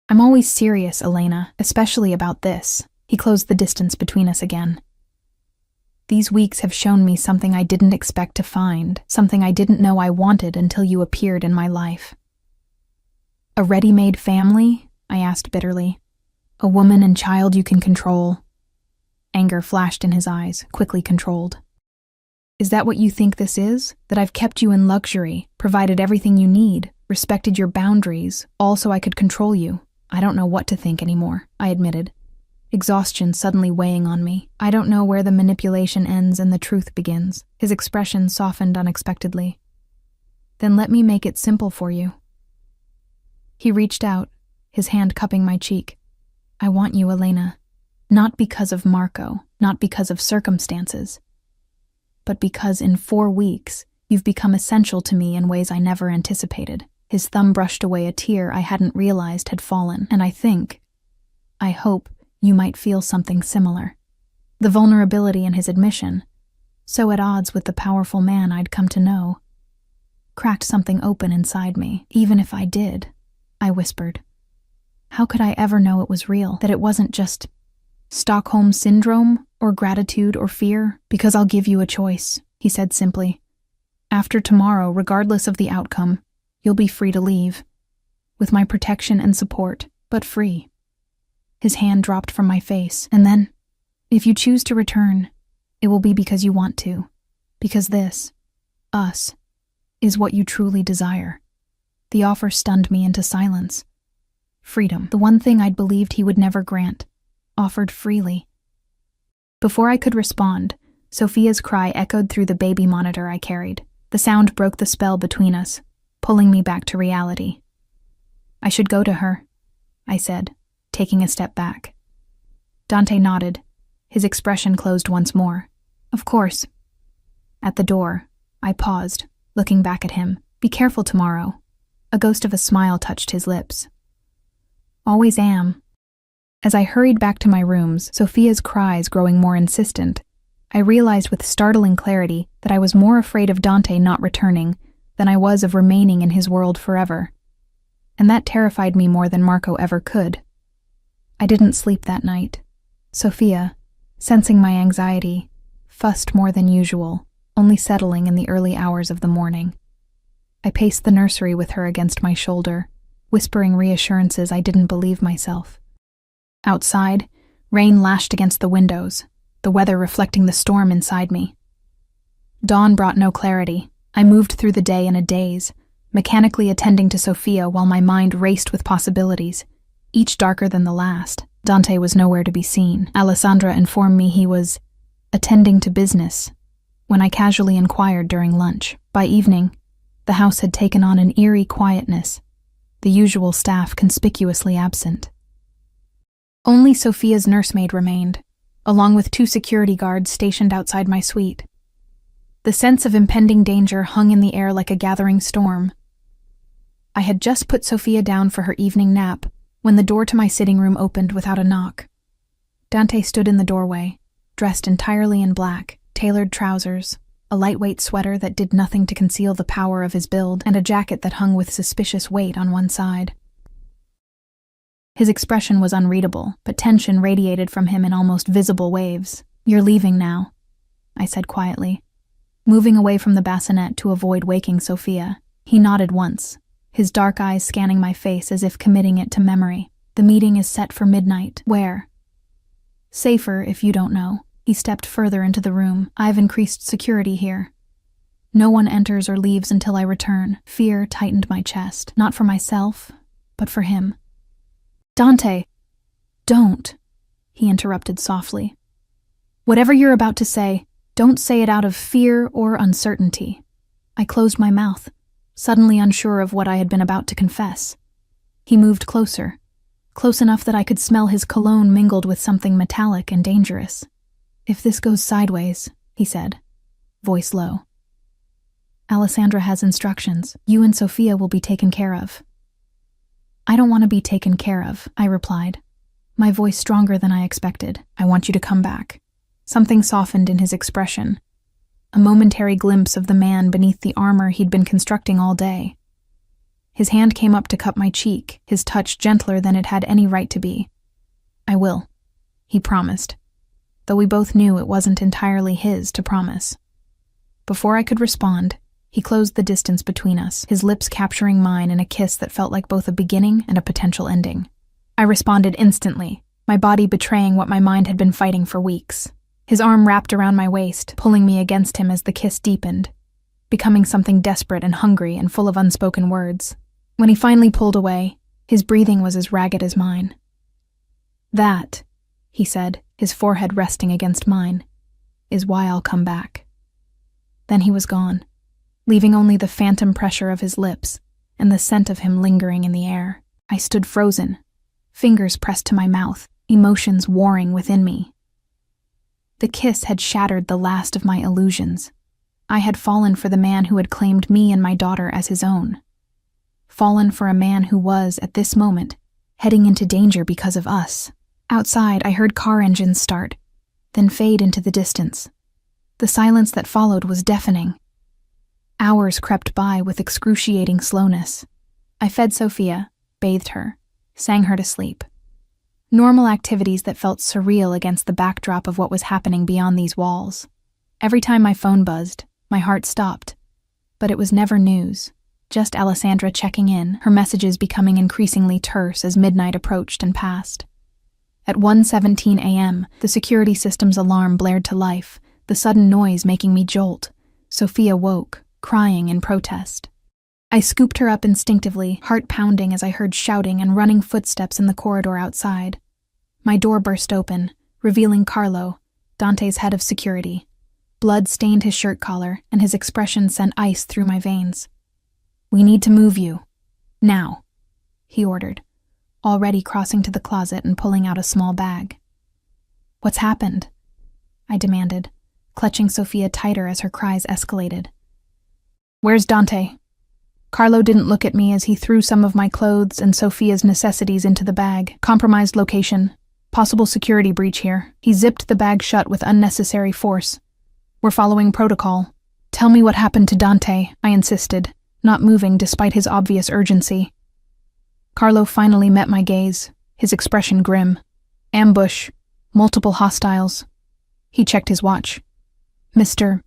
I'm always serious, Elena, especially about this. He closed the distance between us again. These weeks have shown me something I didn't expect to find, something I didn't know I wanted until you appeared in my life. A ready-made family? I asked bitterly. A woman and child you can control. Anger flashed in his eyes, quickly controlled. Is that what you think this is? That I've kept you in luxury, provided everything you need, respected your boundaries, all so I could control you? I don't know what to think anymore, I admitted. Exhaustion suddenly weighing on me. I don't know where the manipulation ends and the truth begins. His expression softened unexpectedly. Then let me make it simple for you. He reached out, his hand cupping my cheek. I want you, Elena. Not because of Marco, not because of circumstances, but because in 4 weeks, you've become essential to me in ways I never anticipated. His thumb brushed away a tear I hadn't realized had fallen, and I hope, you might feel something similar. The vulnerability in his admission, so at odds with the powerful man I'd come to know, cracked something open inside me. Even if I did, I whispered. How could I ever know it was real, that it wasn't just Stockholm Syndrome, or gratitude or fear? Because I'll give you a choice, he said simply. After tomorrow, regardless of the outcome, you'll be free to leave. With my protection and support, but free. His hand dropped from my face, and then, if you choose to return, it will be because you want to. Because this, us, is what you truly desire. The offer stunned me into silence. Freedom, the one thing I'd believed he would never grant, offered freely. Before I could respond, Sophia's cry echoed through the baby monitor I carried. The sound broke the spell between us, pulling me back to reality. I should go to her, I said, taking a step back. Dante nodded, his expression closed once more. Of course. At the door, I paused, looking back at him. Be careful tomorrow. A ghost of a smile touched his lips. Always am. As I hurried back to my rooms, Sophia's cries growing more insistent, I realized with startling clarity that I was more afraid of Dante not returning than I was of remaining in his world forever. And that terrified me more than Marco ever could. I didn't sleep that night. Sophia, sensing my anxiety, fussed more than usual, only settling in the early hours of the morning. I paced the nursery with her against my shoulder, whispering reassurances I didn't believe myself. Outside, rain lashed against the windows, the weather reflecting the storm inside me. Dawn brought no clarity. I moved through the day in a daze, mechanically attending to Sophia while my mind raced with possibilities, each darker than the last. Dante was nowhere to be seen. Alessandra informed me he was attending to business when I casually inquired during lunch. By evening, the house had taken on an eerie quietness, the usual staff conspicuously absent. Only Sophia's nursemaid remained, along with 2 security guards stationed outside my suite. The sense of impending danger hung in the air like a gathering storm. I had just put Sophia down for her evening nap when the door to my sitting room opened without a knock. Dante stood in the doorway, dressed entirely in black, tailored trousers, a lightweight sweater that did nothing to conceal the power of his build, and a jacket that hung with suspicious weight on one side. His expression was unreadable, but tension radiated from him in almost visible waves. You're leaving now, I said quietly, moving away from the bassinet to avoid waking Sophia. He nodded once, his dark eyes scanning my face as if committing it to memory. The meeting is set for midnight. Where? Safer if you don't know. He stepped further into the room. I've increased security here. No one enters or leaves until I return. Fear tightened my chest, not for myself, but for him. Dante, don't, he interrupted softly. Whatever you're about to say, don't say it out of fear or uncertainty. I closed my mouth, suddenly unsure of what I had been about to confess. He moved closer, close enough that I could smell his cologne mingled with something metallic and dangerous. If this goes sideways, he said, voice low. Alessandra has instructions. You and Sophia will be taken care of. I don't want to be taken care of, I replied, my voice stronger than I expected. I want you to come back. Something softened in his expression, a momentary glimpse of the man beneath the armor he'd been constructing all day. His hand came up to cup my cheek, his touch gentler than it had any right to be. I will, he promised, though we both knew it wasn't entirely his to promise. Before I could respond, He closed the distance between us, his lips capturing mine in a kiss that felt like both a beginning and a potential ending. I responded instantly, my body betraying what my mind had been fighting for weeks. His arm wrapped around my waist, pulling me against him as the kiss deepened, becoming something desperate and hungry and full of unspoken words. When he finally pulled away, his breathing was as ragged as mine. "That," he said, his forehead resting against mine, "is why I'll come back." Then he was gone, leaving only the phantom pressure of his lips and the scent of him lingering in the air. I stood frozen, fingers pressed to my mouth, emotions warring within me. The kiss had shattered the last of my illusions. I had fallen for the man who had claimed me and my daughter as his own. Fallen for a man who was, at this moment, heading into danger because of us. Outside, I heard car engines start, then fade into the distance. The silence that followed was deafening. Hours crept by with excruciating slowness. I fed Sophia, bathed her, sang her to sleep. Normal activities that felt surreal against the backdrop of what was happening beyond these walls. Every time my phone buzzed, my heart stopped. But it was never news, just Alessandra checking in, her messages becoming increasingly terse as midnight approached and passed. At 1:17 a.m., the security system's alarm blared to life, the sudden noise making me jolt. Sophia woke, crying in protest. I scooped her up instinctively, heart pounding as I heard shouting and running footsteps in the corridor outside. My door burst open, revealing Carlo, Dante's head of security. Blood stained his shirt collar, and his expression sent ice through my veins. "We need to move you. Now," he ordered, already crossing to the closet and pulling out a small bag. "What's happened?" I demanded, clutching Sophia tighter as her cries escalated. "Where's Dante?" Carlo didn't look at me as he threw some of my clothes and Sophia's necessities into the bag. "Compromised location. Possible security breach here." He zipped the bag shut with unnecessary force. "We're following protocol." "Tell me what happened to Dante," I insisted, not moving despite his obvious urgency. Carlo finally met my gaze, his expression grim. "Ambush. Multiple hostiles." He checked his watch. "Mr.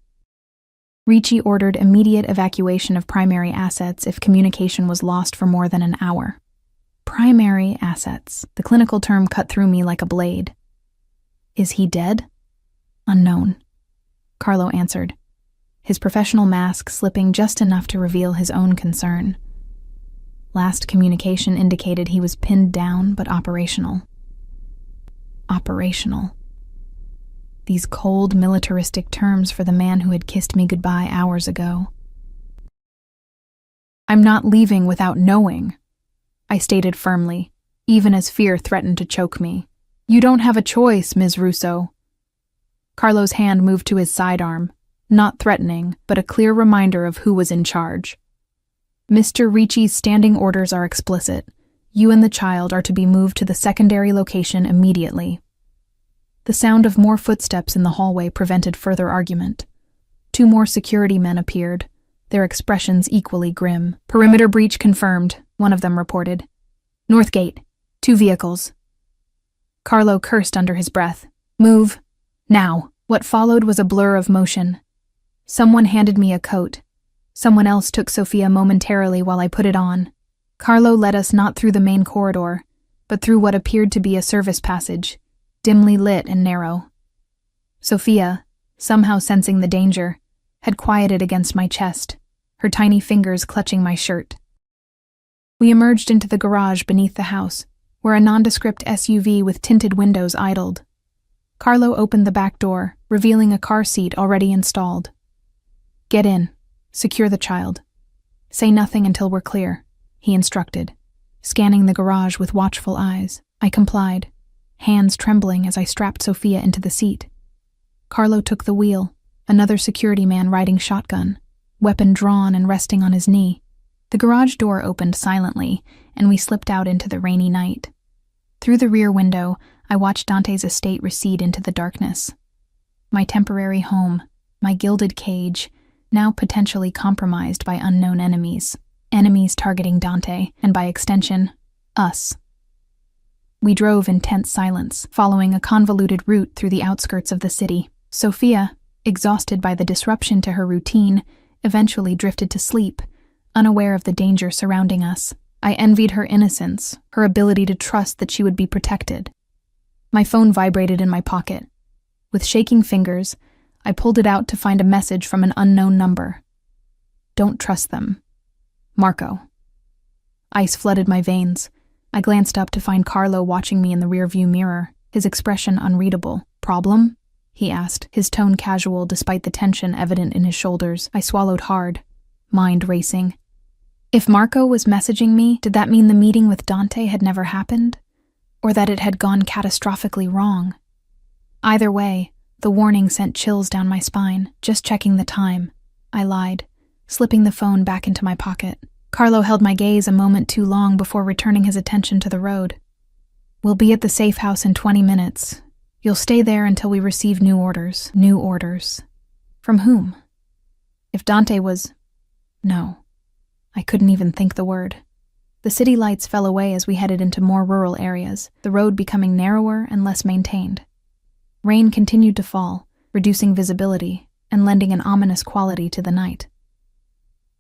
Ricci ordered immediate evacuation of primary assets if communication was lost for more than an hour." Primary assets. The clinical term cut through me like a blade. "Is he dead?" "Unknown," Carlo answered, his professional mask slipping just enough to reveal his own concern. Last communication indicated he was pinned down but operational. Operational. These cold, militaristic terms for the man who had kissed me goodbye hours ago. "I'm not leaving without knowing," I stated firmly, even as fear threatened to choke me. "You don't have a choice, Ms. Russo." Carlo's hand moved to his sidearm, not threatening, but a clear reminder of who was in charge. "Mr. Ricci's standing orders are explicit. You and the child are to be moved to the secondary location immediately." The sound of more footsteps in the hallway prevented further argument. 2 more security men appeared, their expressions equally grim. "Perimeter breach confirmed," one of them reported. "North gate. 2 vehicles." Carlo cursed under his breath. "Move. Now." What followed was a blur of motion. Someone handed me a coat. Someone else took Sophia momentarily while I put it on. Carlo led us not through the main corridor, but through what appeared to be a service passage, dimly lit and narrow. Sophia, somehow sensing the danger, had quieted against my chest, her tiny fingers clutching my shirt. We emerged into the garage beneath the house, where a nondescript SUV with tinted windows idled. Carlo opened the back door, revealing a car seat already installed. "Get in. Secure the child. Say nothing until we're clear," he instructed, scanning the garage with watchful eyes. I complied, hands trembling as I strapped Sophia into the seat. Carlo took the wheel, another security man riding shotgun, weapon drawn and resting on his knee. The garage door opened silently, and we slipped out into the rainy night. Through the rear window, I watched Dante's estate recede into the darkness. My temporary home, my gilded cage, now potentially compromised by unknown enemies. Enemies targeting Dante, and by extension, us. We drove in tense silence, following a convoluted route through the outskirts of the city. Sophia, exhausted by the disruption to her routine, eventually drifted to sleep, unaware of the danger surrounding us. I envied her innocence, her ability to trust that she would be protected. My phone vibrated in my pocket. With shaking fingers, I pulled it out to find a message from an unknown number. Don't trust them. Marco. Ice flooded my veins. I glanced up to find Carlo watching me in the rearview mirror, his expression unreadable. Problem? He asked, his tone casual despite the tension evident in his shoulders. I swallowed hard, mind racing. If Marco was messaging me, did that mean the meeting with Dante had never happened? Or that it had gone catastrophically wrong? Either way, the warning sent chills down my spine. Just checking the time, I lied, slipping the phone back into my pocket. Carlo held my gaze a moment too long before returning his attention to the road. We'll be at the safe house in 20 minutes. You'll stay there until we receive new orders. New orders. From whom? If Dante was... No. I couldn't even think the word. The city lights fell away as we headed into more rural areas, the road becoming narrower and less maintained. Rain continued to fall, reducing visibility and lending an ominous quality to the night.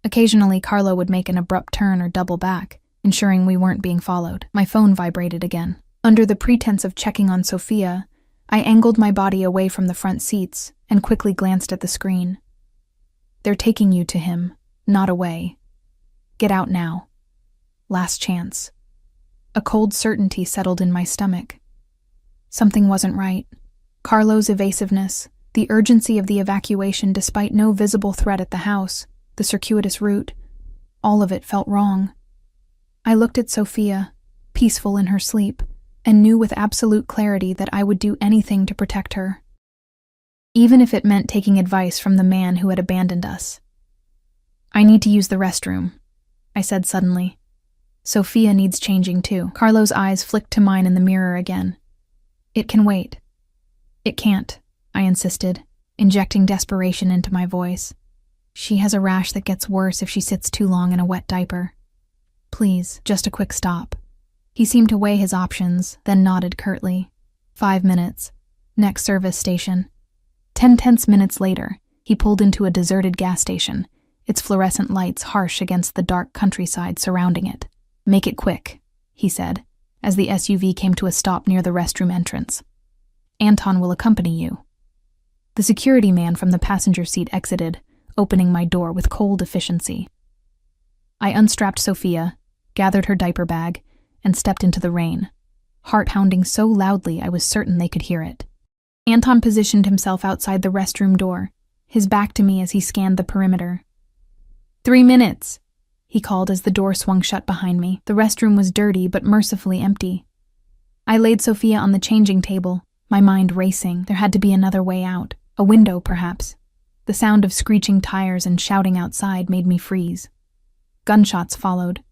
Occasionally, Carlo would make an abrupt turn or double back, ensuring we weren't being followed. My phone vibrated again. Under the pretense of checking on Sophia, I angled my body away from the front seats and quickly glanced at the screen. They're taking you to him, not away. Get out now. Last chance. A cold certainty settled in my stomach. Something wasn't right. Carlo's evasiveness, the urgency of the evacuation despite no visible threat at the house, the circuitous route, all of it felt wrong. I looked at Sophia, peaceful in her sleep, and knew with absolute clarity that I would do anything to protect her. Even if it meant taking advice from the man who had abandoned us. I need to use the restroom, I said suddenly. Sophia needs changing too. Carlo's eyes flicked to mine in the mirror again. It can wait. It can't, I insisted, injecting desperation into my voice. She has a rash that gets worse if she sits too long in a wet diaper. Please, just a quick stop. He seemed to weigh his options, then nodded curtly. 5 minutes. Next service station. 10 tense minutes later, he pulled into a deserted gas station, its fluorescent lights harsh against the dark countryside surrounding it. Make it quick, he said, as the SUV came to a stop near the restroom entrance. Anton will accompany you. The security man from the passenger seat exited, opening my door with cold efficiency. I unstrapped Sophia, gathered her diaper bag, and stepped into the rain, heart pounding so loudly I was certain they could hear it. Anton positioned himself outside the restroom door, his back to me as he scanned the perimeter. 3 minutes, he called as the door swung shut behind me. The restroom was dirty but mercifully empty. I laid Sophia on the changing table, my mind racing. There had to be another way out. A window, perhaps. The sound of screeching tires and shouting outside made me freeze. Gunshots followed,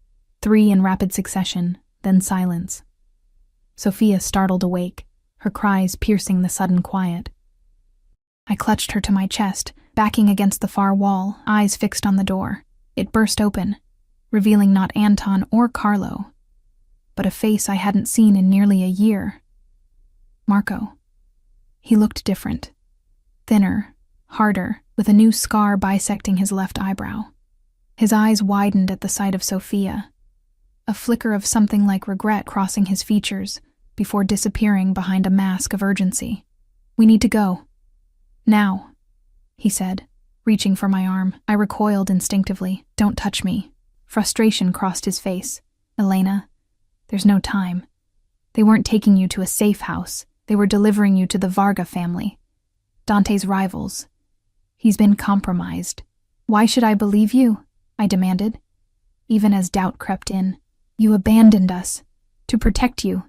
3 in rapid succession, then silence. Sophia startled awake, her cries piercing the sudden quiet. I clutched her to my chest, backing against the far wall, eyes fixed on the door. It burst open, revealing not Anton or Carlo, but a face I hadn't seen in nearly a year. Marco. He looked different. Thinner, harder, with a new scar bisecting his left eyebrow. His eyes widened at the sight of Sophia, a flicker of something like regret crossing his features before disappearing behind a mask of urgency. We need to go. Now, he said, reaching for my arm. I recoiled instinctively. Don't touch me. Frustration crossed his face. Elena, there's no time. They weren't taking you to a safe house. They were delivering you to the Varga family. Dante's rivals. He's been compromised. Why should I believe you? I demanded, even as doubt crept in. You abandoned us. To protect you,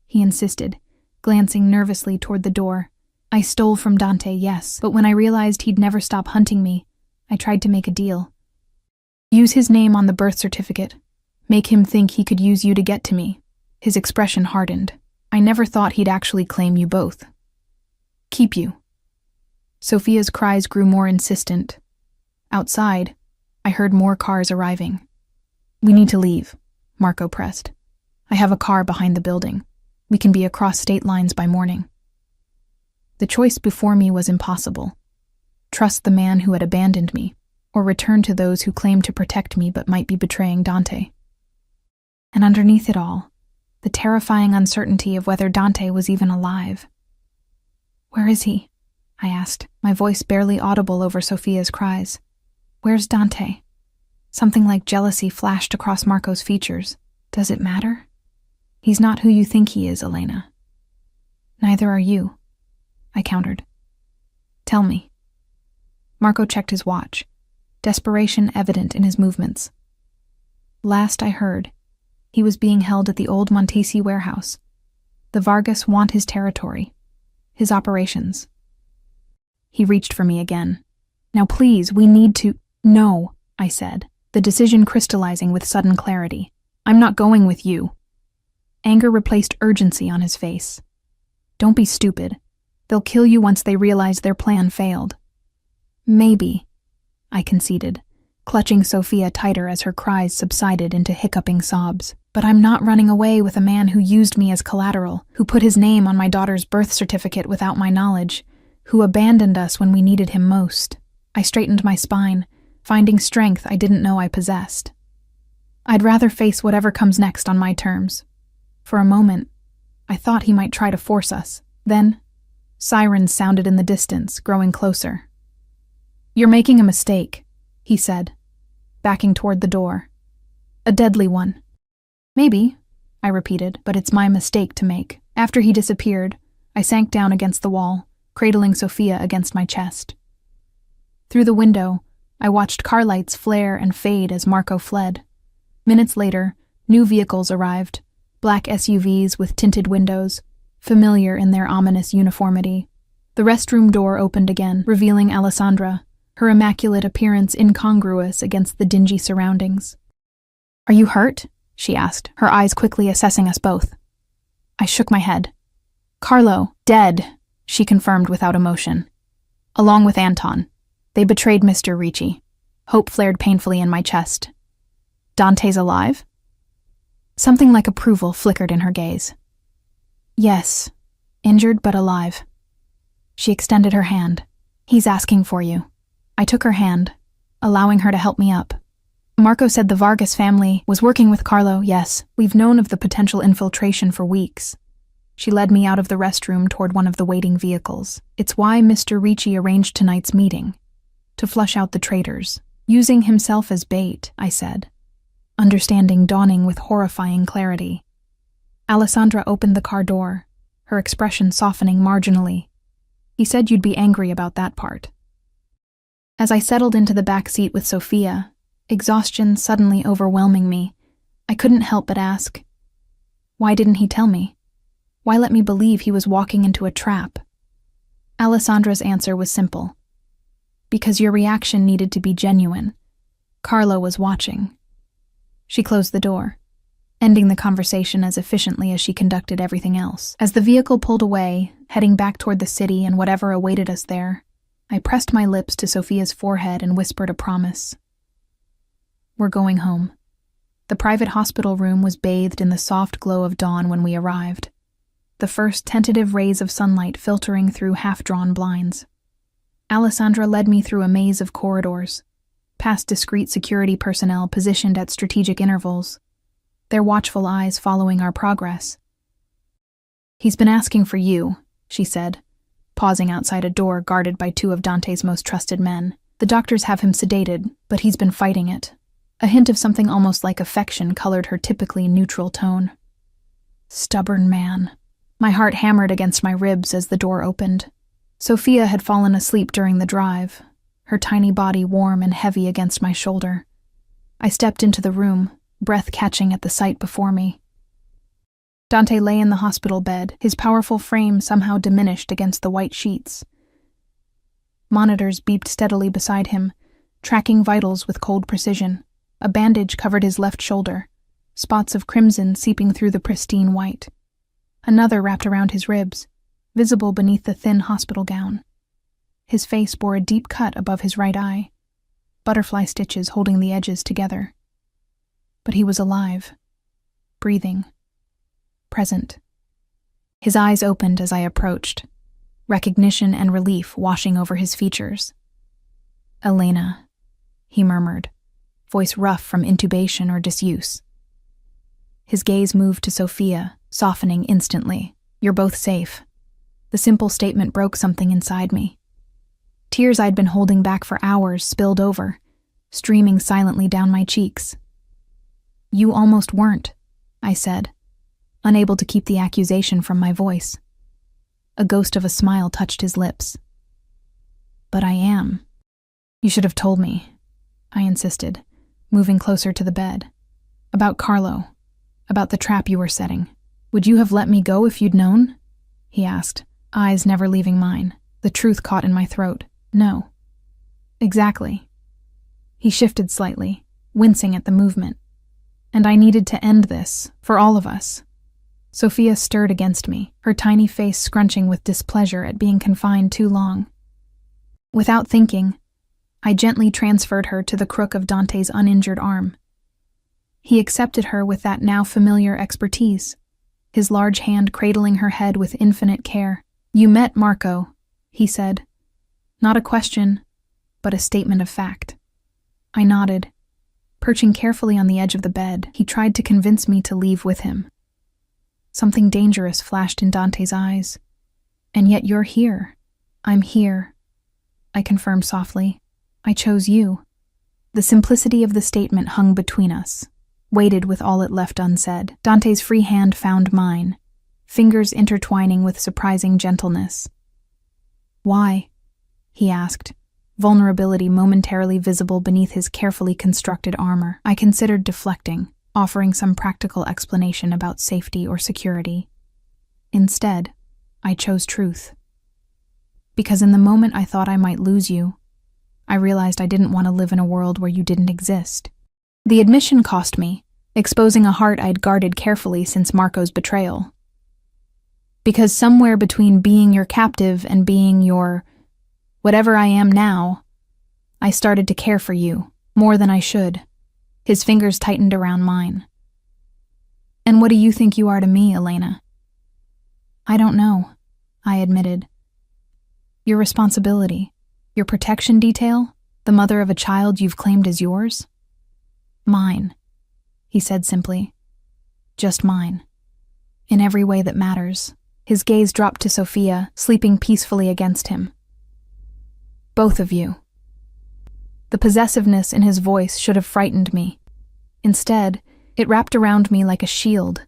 he insisted, glancing nervously toward the door. I stole from Dante, yes, but when I realized he'd never stop hunting me, I tried to make a deal. Use his name on the birth certificate. Make him think he could use you to get to me. His expression hardened. I never thought he'd actually claim you both. Keep you. Sophia's cries grew more insistent. Outside, I heard more cars arriving. We need to leave, Marco pressed. I have a car behind the building. We can be across state lines by morning. The choice before me was impossible. Trust the man who had abandoned me, or return to those who claim to protect me but might be betraying Dante. And underneath it all, the terrifying uncertainty of whether Dante was even alive. "Where is he?" I asked, my voice barely audible over Sophia's cries. "Where's Dante?" Something like jealousy flashed across Marco's features. "Does it matter? He's not who you think he is, Elena." "Neither are you," I countered. "Tell me." Marco checked his watch, desperation evident in his movements. "Last I heard, he was being held at the old Montesi warehouse. The Vargas want his territory, his operations." He reached for me again. "Now please, we need to—" "No," I said, the decision crystallizing with sudden clarity. "I'm not going with you." Anger replaced urgency on his face. "Don't be stupid. They'll kill you once they realize their plan failed." "Maybe," I conceded, clutching Sophia tighter as her cries subsided into hiccuping sobs. "But I'm not running away with a man who used me as collateral, who put his name on my daughter's birth certificate without my knowledge, who abandoned us when we needed him most." I straightened my spine, finding strength I didn't know I possessed. "I'd rather face whatever comes next on my terms." For a moment, I thought he might try to force us. Then, sirens sounded in the distance, growing closer. "You're making a mistake," he said, backing toward the door. "A deadly one." "Maybe," I repeated, "but it's my mistake to make." After he disappeared, I sank down against the wall, cradling Sophia against my chest. Through the window, I watched car lights flare and fade as Marco fled. Minutes later, new vehicles arrived, black SUVs with tinted windows, familiar in their ominous uniformity. The restroom door opened again, revealing Alessandra, her immaculate appearance incongruous against the dingy surroundings. "Are you hurt?" she asked, her eyes quickly assessing us both. I shook my head. "Carlo, dead," she confirmed without emotion. "Along with Anton. They betrayed Mr. Ricci." Hope flared painfully in my chest. "Dante's alive?" Something like approval flickered in her gaze. "Yes, injured but alive." She extended her hand. "He's asking for you." I took her hand, allowing her to help me up. "Marco said the Vargas family was working with Carlo. Yes, we've known of the potential infiltration for weeks." She led me out of the restroom toward one of the waiting vehicles. "It's why Mr. Ricci arranged tonight's meeting. To flush out the traitors. Using himself as bait," I said, understanding dawning with horrifying clarity. Alessandra opened the car door, her expression softening marginally. "He said you'd be angry about that part." As I settled into the back seat with Sophia, exhaustion suddenly overwhelming me, I couldn't help but ask, why didn't he tell me? Why let me believe he was walking into a trap? Alessandra's answer was simple. "Because your reaction needed to be genuine. Carlo was watching." She closed the door, ending the conversation as efficiently as she conducted everything else. As the vehicle pulled away, heading back toward the city and whatever awaited us there, I pressed my lips to Sophia's forehead and whispered a promise. "We're going home." The private hospital room was bathed in the soft glow of dawn when we arrived, the first tentative rays of sunlight filtering through half-drawn blinds. Alessandra led me through a maze of corridors, past discreet security personnel positioned at strategic intervals, their watchful eyes following our progress. "He's been asking for you," she said, pausing outside a door guarded by two of Dante's most trusted men. "The doctors have him sedated, but he's been fighting it." A hint of something almost like affection colored her typically neutral tone. Stubborn man. My heart hammered against my ribs as the door opened. Sophia had fallen asleep during the drive, her tiny body warm and heavy against my shoulder. I stepped into the room, breath catching at the sight before me. Dante lay in the hospital bed, his powerful frame somehow diminished against the white sheets. Monitors beeped steadily beside him, tracking vitals with cold precision. A bandage covered his left shoulder, spots of crimson seeping through the pristine white. Another wrapped around his ribs, visible beneath the thin hospital gown. His face bore a deep cut above his right eye, butterfly stitches holding the edges together. But he was alive, breathing, present. His eyes opened as I approached, recognition and relief washing over his features. "Elena," he murmured, voice rough from intubation or disuse. His gaze moved to Sophia, softening instantly. You're both safe. The simple statement broke something inside me. Tears I'd been holding back for hours spilled over, streaming silently down my cheeks. You almost weren't, I said, unable to keep the accusation from my voice. A ghost of a smile touched his lips. But I am. You should have told me, I insisted, moving closer to the bed. About Carlo, about the trap you were setting. Would you have let me go if you'd known? He asked, eyes never leaving mine, the truth caught in my throat. No. Exactly. He shifted slightly, wincing at the movement. And I needed to end this, for all of us. Sophia stirred against me, her tiny face scrunching with displeasure at being confined too long. Without thinking, I gently transferred her to the crook of Dante's uninjured arm. He accepted her with that now familiar expertise, his large hand cradling her head with infinite care. You met Marco, he said. Not a question, but a statement of fact. I nodded. Perching carefully on the edge of the bed, he tried to convince me to leave with him. Something dangerous flashed in Dante's eyes. And yet you're here. I'm here, I confirmed softly. I chose you. The simplicity of the statement hung between us, weighted with all it left unsaid. Dante's free hand found mine, fingers intertwining with surprising gentleness. Why? He asked, vulnerability momentarily visible beneath his carefully constructed armor. I considered deflecting, offering some practical explanation about safety or security. Instead, I chose truth. Because in the moment I thought I might lose you, I realized I didn't want to live in a world where you didn't exist. The admission cost me, exposing a heart I'd guarded carefully since Marco's betrayal. Because somewhere between being your captive and being your whatever I am now, I started to care for you, more than I should. His fingers tightened around mine. And what do you think you are to me, Elena? I don't know, I admitted. Your responsibility, your protection detail, the mother of a child you've claimed as yours? Mine, he said simply. Just mine. In every way that matters. His gaze dropped to Sophia, sleeping peacefully against him. Both of you. The possessiveness in his voice should have frightened me. Instead, it wrapped around me like a shield,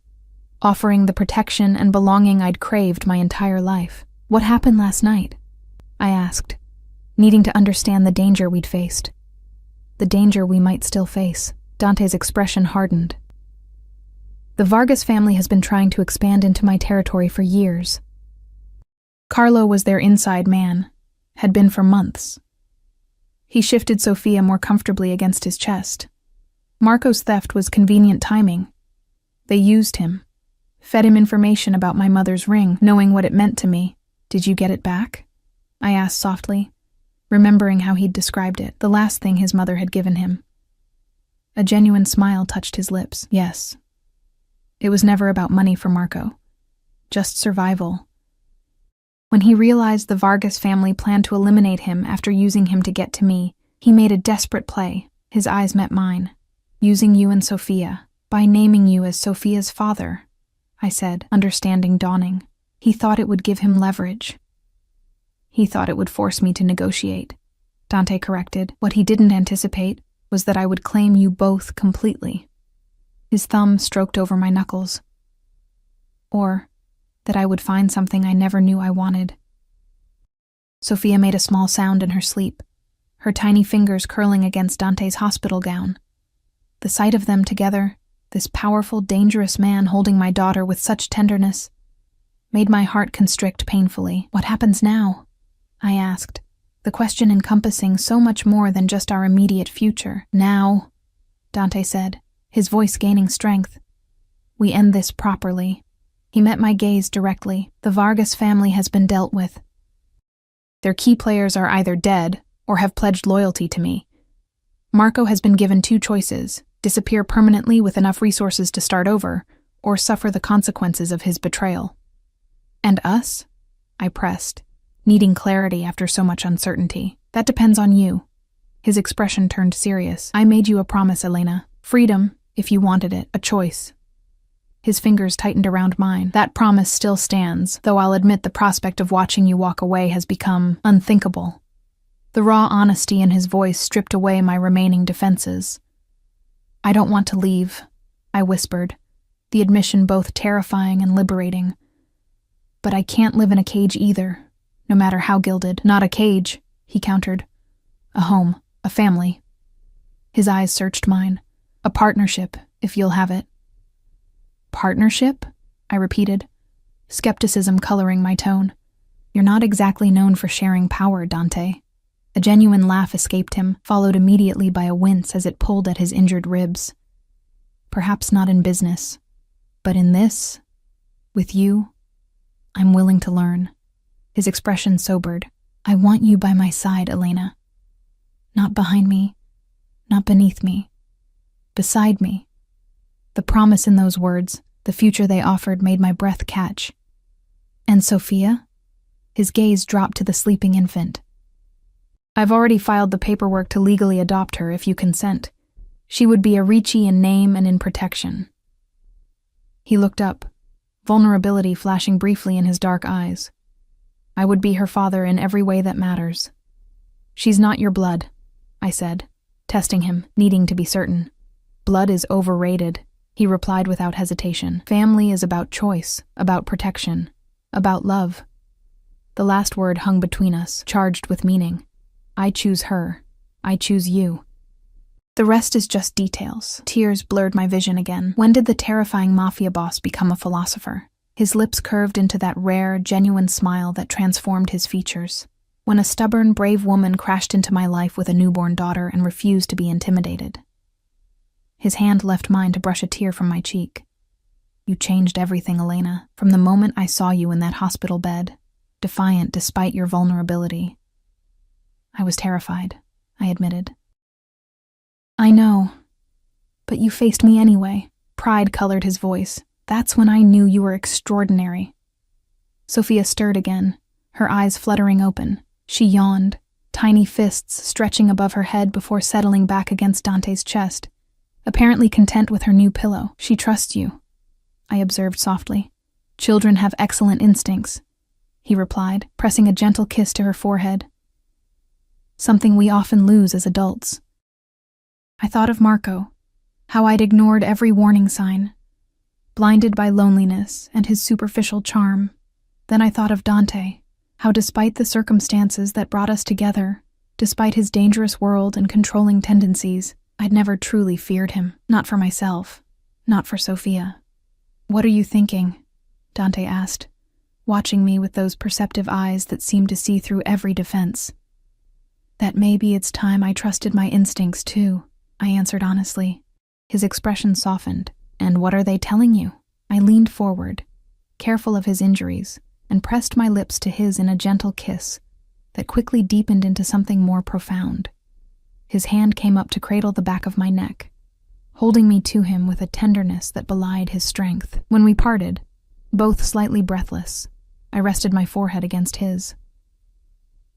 offering the protection and belonging I'd craved my entire life. What happened last night? I asked, needing to understand the danger we'd faced. The danger we might still face. Dante's expression hardened. The Vargas family has been trying to expand into my territory for years. Carlo was their inside man, had been for months. He shifted Sophia more comfortably against his chest. Marco's theft was convenient timing. They used him, fed him information about my mother's ring, knowing what it meant to me. Did you get it back? I asked softly, remembering how he'd described it, the last thing his mother had given him. A genuine smile touched his lips. Yes. It was never about money for Marco. Just survival. When he realized the Vargas family planned to eliminate him after using him to get to me, he made a desperate play. His eyes met mine. Using you and Sophia, by naming you as Sophia's father, I said, understanding dawning. He thought it would give him leverage. He thought it would force me to negotiate. Dante corrected. What he didn't anticipate was that I would claim you both completely. His thumb stroked over my knuckles. Or that I would find something I never knew I wanted. Sophia made a small sound in her sleep, her tiny fingers curling against Dante's hospital gown. The sight of them together, this powerful, dangerous man holding my daughter with such tenderness, made my heart constrict painfully. What happens now? I asked, the question encompassing so much more than just our immediate future. Now, Dante said, his voice gaining strength. We end this properly. He met my gaze directly. The Vargas family has been dealt with. Their key players are either dead or have pledged loyalty to me. Marco has been given two choices: disappear permanently with enough resources to start over, or suffer the consequences of his betrayal. And us? I pressed, needing clarity after so much uncertainty. That depends on you. His expression turned serious. I made you a promise, Elena. Freedom, if you wanted it, a choice. His fingers tightened around mine. That promise still stands, though I'll admit the prospect of watching you walk away has become unthinkable. The raw honesty in his voice stripped away my remaining defenses. I don't want to leave, I whispered, the admission both terrifying and liberating. But I can't live in a cage either, no matter how gilded. Not a cage, he countered. A home, a family. His eyes searched mine. A partnership, if you'll have it. Partnership? I repeated, skepticism coloring my tone. You're not exactly known for sharing power, Dante. A genuine laugh escaped him, followed immediately by a wince as it pulled at his injured ribs. Perhaps not in business, but in this, with you, I'm willing to learn. His expression sobered. I want you by my side, Elena. Not behind me, not beneath me, beside me. The promise in those words, the future they offered, made my breath catch. And Sophia? His gaze dropped to the sleeping infant. I've already filed the paperwork to legally adopt her if you consent. She would be a Ricci in name and in protection. He looked up, vulnerability flashing briefly in his dark eyes. I would be her father in every way that matters. She's not your blood, I said, testing him, needing to be certain. Blood is overrated, he replied without hesitation. Family is about choice, about protection, about love. The last word hung between us, charged with meaning. I choose her. I choose you. The rest is just details. Tears blurred my vision again. When did the terrifying mafia boss become a philosopher? His lips curved into that rare, genuine smile that transformed his features. When a stubborn, brave woman crashed into my life with a newborn daughter and refused to be intimidated. His hand left mine to brush a tear from my cheek. You changed everything, Elena, from the moment I saw you in that hospital bed, defiant despite your vulnerability. I was terrified, I admitted. I know, but you faced me anyway. Pride colored his voice. That's when I knew you were extraordinary. Sophia stirred again, her eyes fluttering open. She yawned, tiny fists stretching above her head before settling back against Dante's chest, apparently content with her new pillow. She trusts you, I observed softly. Children have excellent instincts, he replied, pressing a gentle kiss to her forehead. Something we often lose as adults. I thought of Marco, how I'd ignored every warning sign, blinded by loneliness and his superficial charm. Then I thought of Dante, how despite the circumstances that brought us together, despite his dangerous world and controlling tendencies, I'd never truly feared him. Not for myself, not for Sophia. What are you thinking? Dante asked, watching me with those perceptive eyes that seemed to see through every defense. That maybe it's time I trusted my instincts too, I answered honestly. His expression softened. And what are they telling you? I leaned forward, careful of his injuries, and pressed my lips to his in a gentle kiss that quickly deepened into something more profound. His hand came up to cradle the back of my neck, holding me to him with a tenderness that belied his strength. When we parted, both slightly breathless, I rested my forehead against his.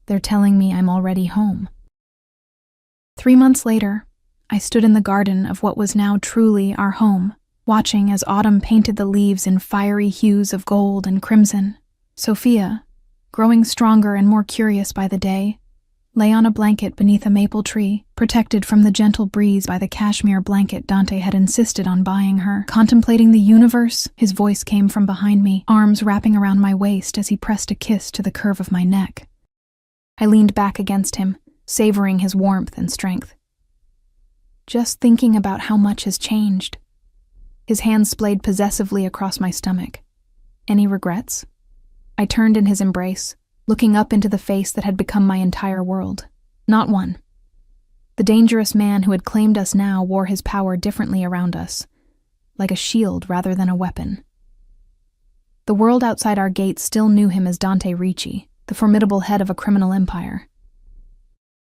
They're telling me I'm already home. 3 months later, I stood in the garden of what was now truly our home, watching as autumn painted the leaves in fiery hues of gold and crimson. Sophia, growing stronger and more curious by the day, lay on a blanket beneath a maple tree, protected from the gentle breeze by the cashmere blanket Dante had insisted on buying her. Contemplating the universe, his voice came from behind me, arms wrapping around my waist as he pressed a kiss to the curve of my neck. I leaned back against him, savoring his warmth and strength. Just thinking about how much has changed. His hand splayed possessively across my stomach. Any regrets? I turned in his embrace, looking up into the face that had become my entire world. Not one. The dangerous man who had claimed us now wore his power differently around us, like a shield rather than a weapon. The world outside our gates still knew him as Dante Ricci, the formidable head of a criminal empire.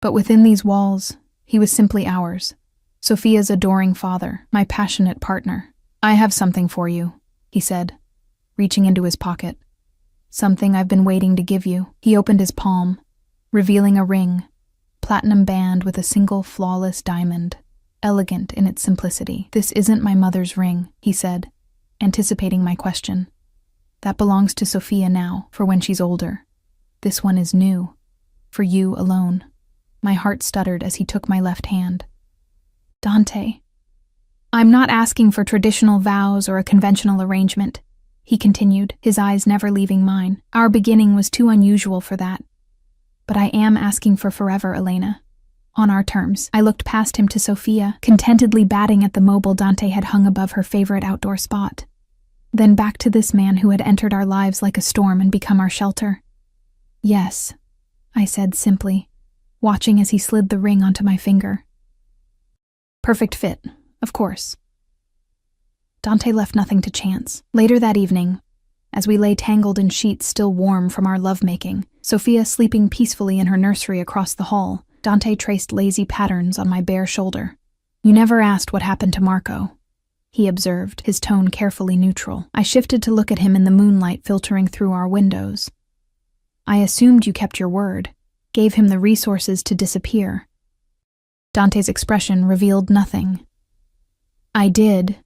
But within these walls, he was simply ours, Sophia's adoring father, my passionate partner. I have something for you, he said, reaching into his pocket. Something I've been waiting to give you. He opened his palm, revealing a ring, platinum band with a single flawless diamond, elegant in its simplicity. "This isn't my mother's ring," he said, anticipating my question. "That belongs to Sophia now, for when she's older. This one is new, for you alone." My heart stuttered as he took my left hand. "Dante, I'm not asking for traditional vows or a conventional arrangement," he continued, his eyes never leaving mine. "Our beginning was too unusual for that. But I am asking for forever, Elena. On our terms." I looked past him to Sophia, contentedly batting at the mobile Dante had hung above her favorite outdoor spot. Then back to this man who had entered our lives like a storm and become our shelter. "Yes," I said simply, watching as he slid the ring onto my finger. "Perfect fit, of course." Dante left nothing to chance. Later that evening, as we lay tangled in sheets still warm from our lovemaking, Sophia sleeping peacefully in her nursery across the hall, Dante traced lazy patterns on my bare shoulder. "You never asked what happened to Marco," he observed, his tone carefully neutral. I shifted to look at him in the moonlight filtering through our windows. "I assumed you kept your word, gave him the resources to disappear." Dante's expression revealed nothing. "I did,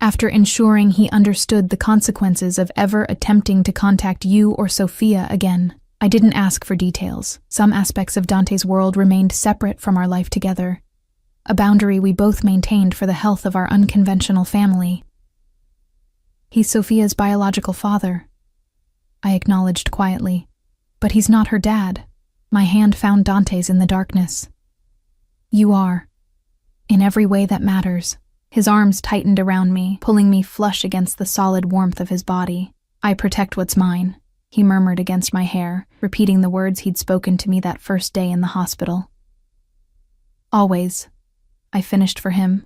after ensuring he understood the consequences of ever attempting to contact you or Sophia again. I didn't ask for details. Some aspects of Dante's world remained separate from our life together, a boundary we both maintained for the health of our unconventional family. He's Sophia's biological father," I acknowledged quietly, "but he's not her dad." My hand found Dante's in the darkness. "You are, in every way that matters." His arms tightened around me, pulling me flush against the solid warmth of his body. "I protect what's mine," he murmured against my hair, repeating the words he'd spoken to me that first day in the hospital. "Always," I finished for him,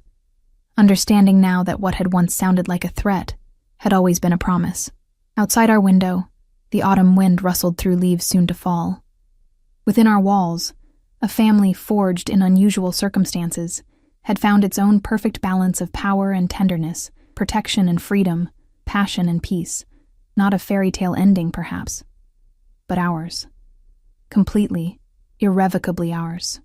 understanding now that what had once sounded like a threat had always been a promise. Outside our window, the autumn wind rustled through leaves soon to fall. Within our walls, a family forged in unusual circumstances had found its own perfect balance of power and tenderness, protection and freedom, passion and peace. Not a fairy tale ending, perhaps, but ours. Completely, irrevocably ours.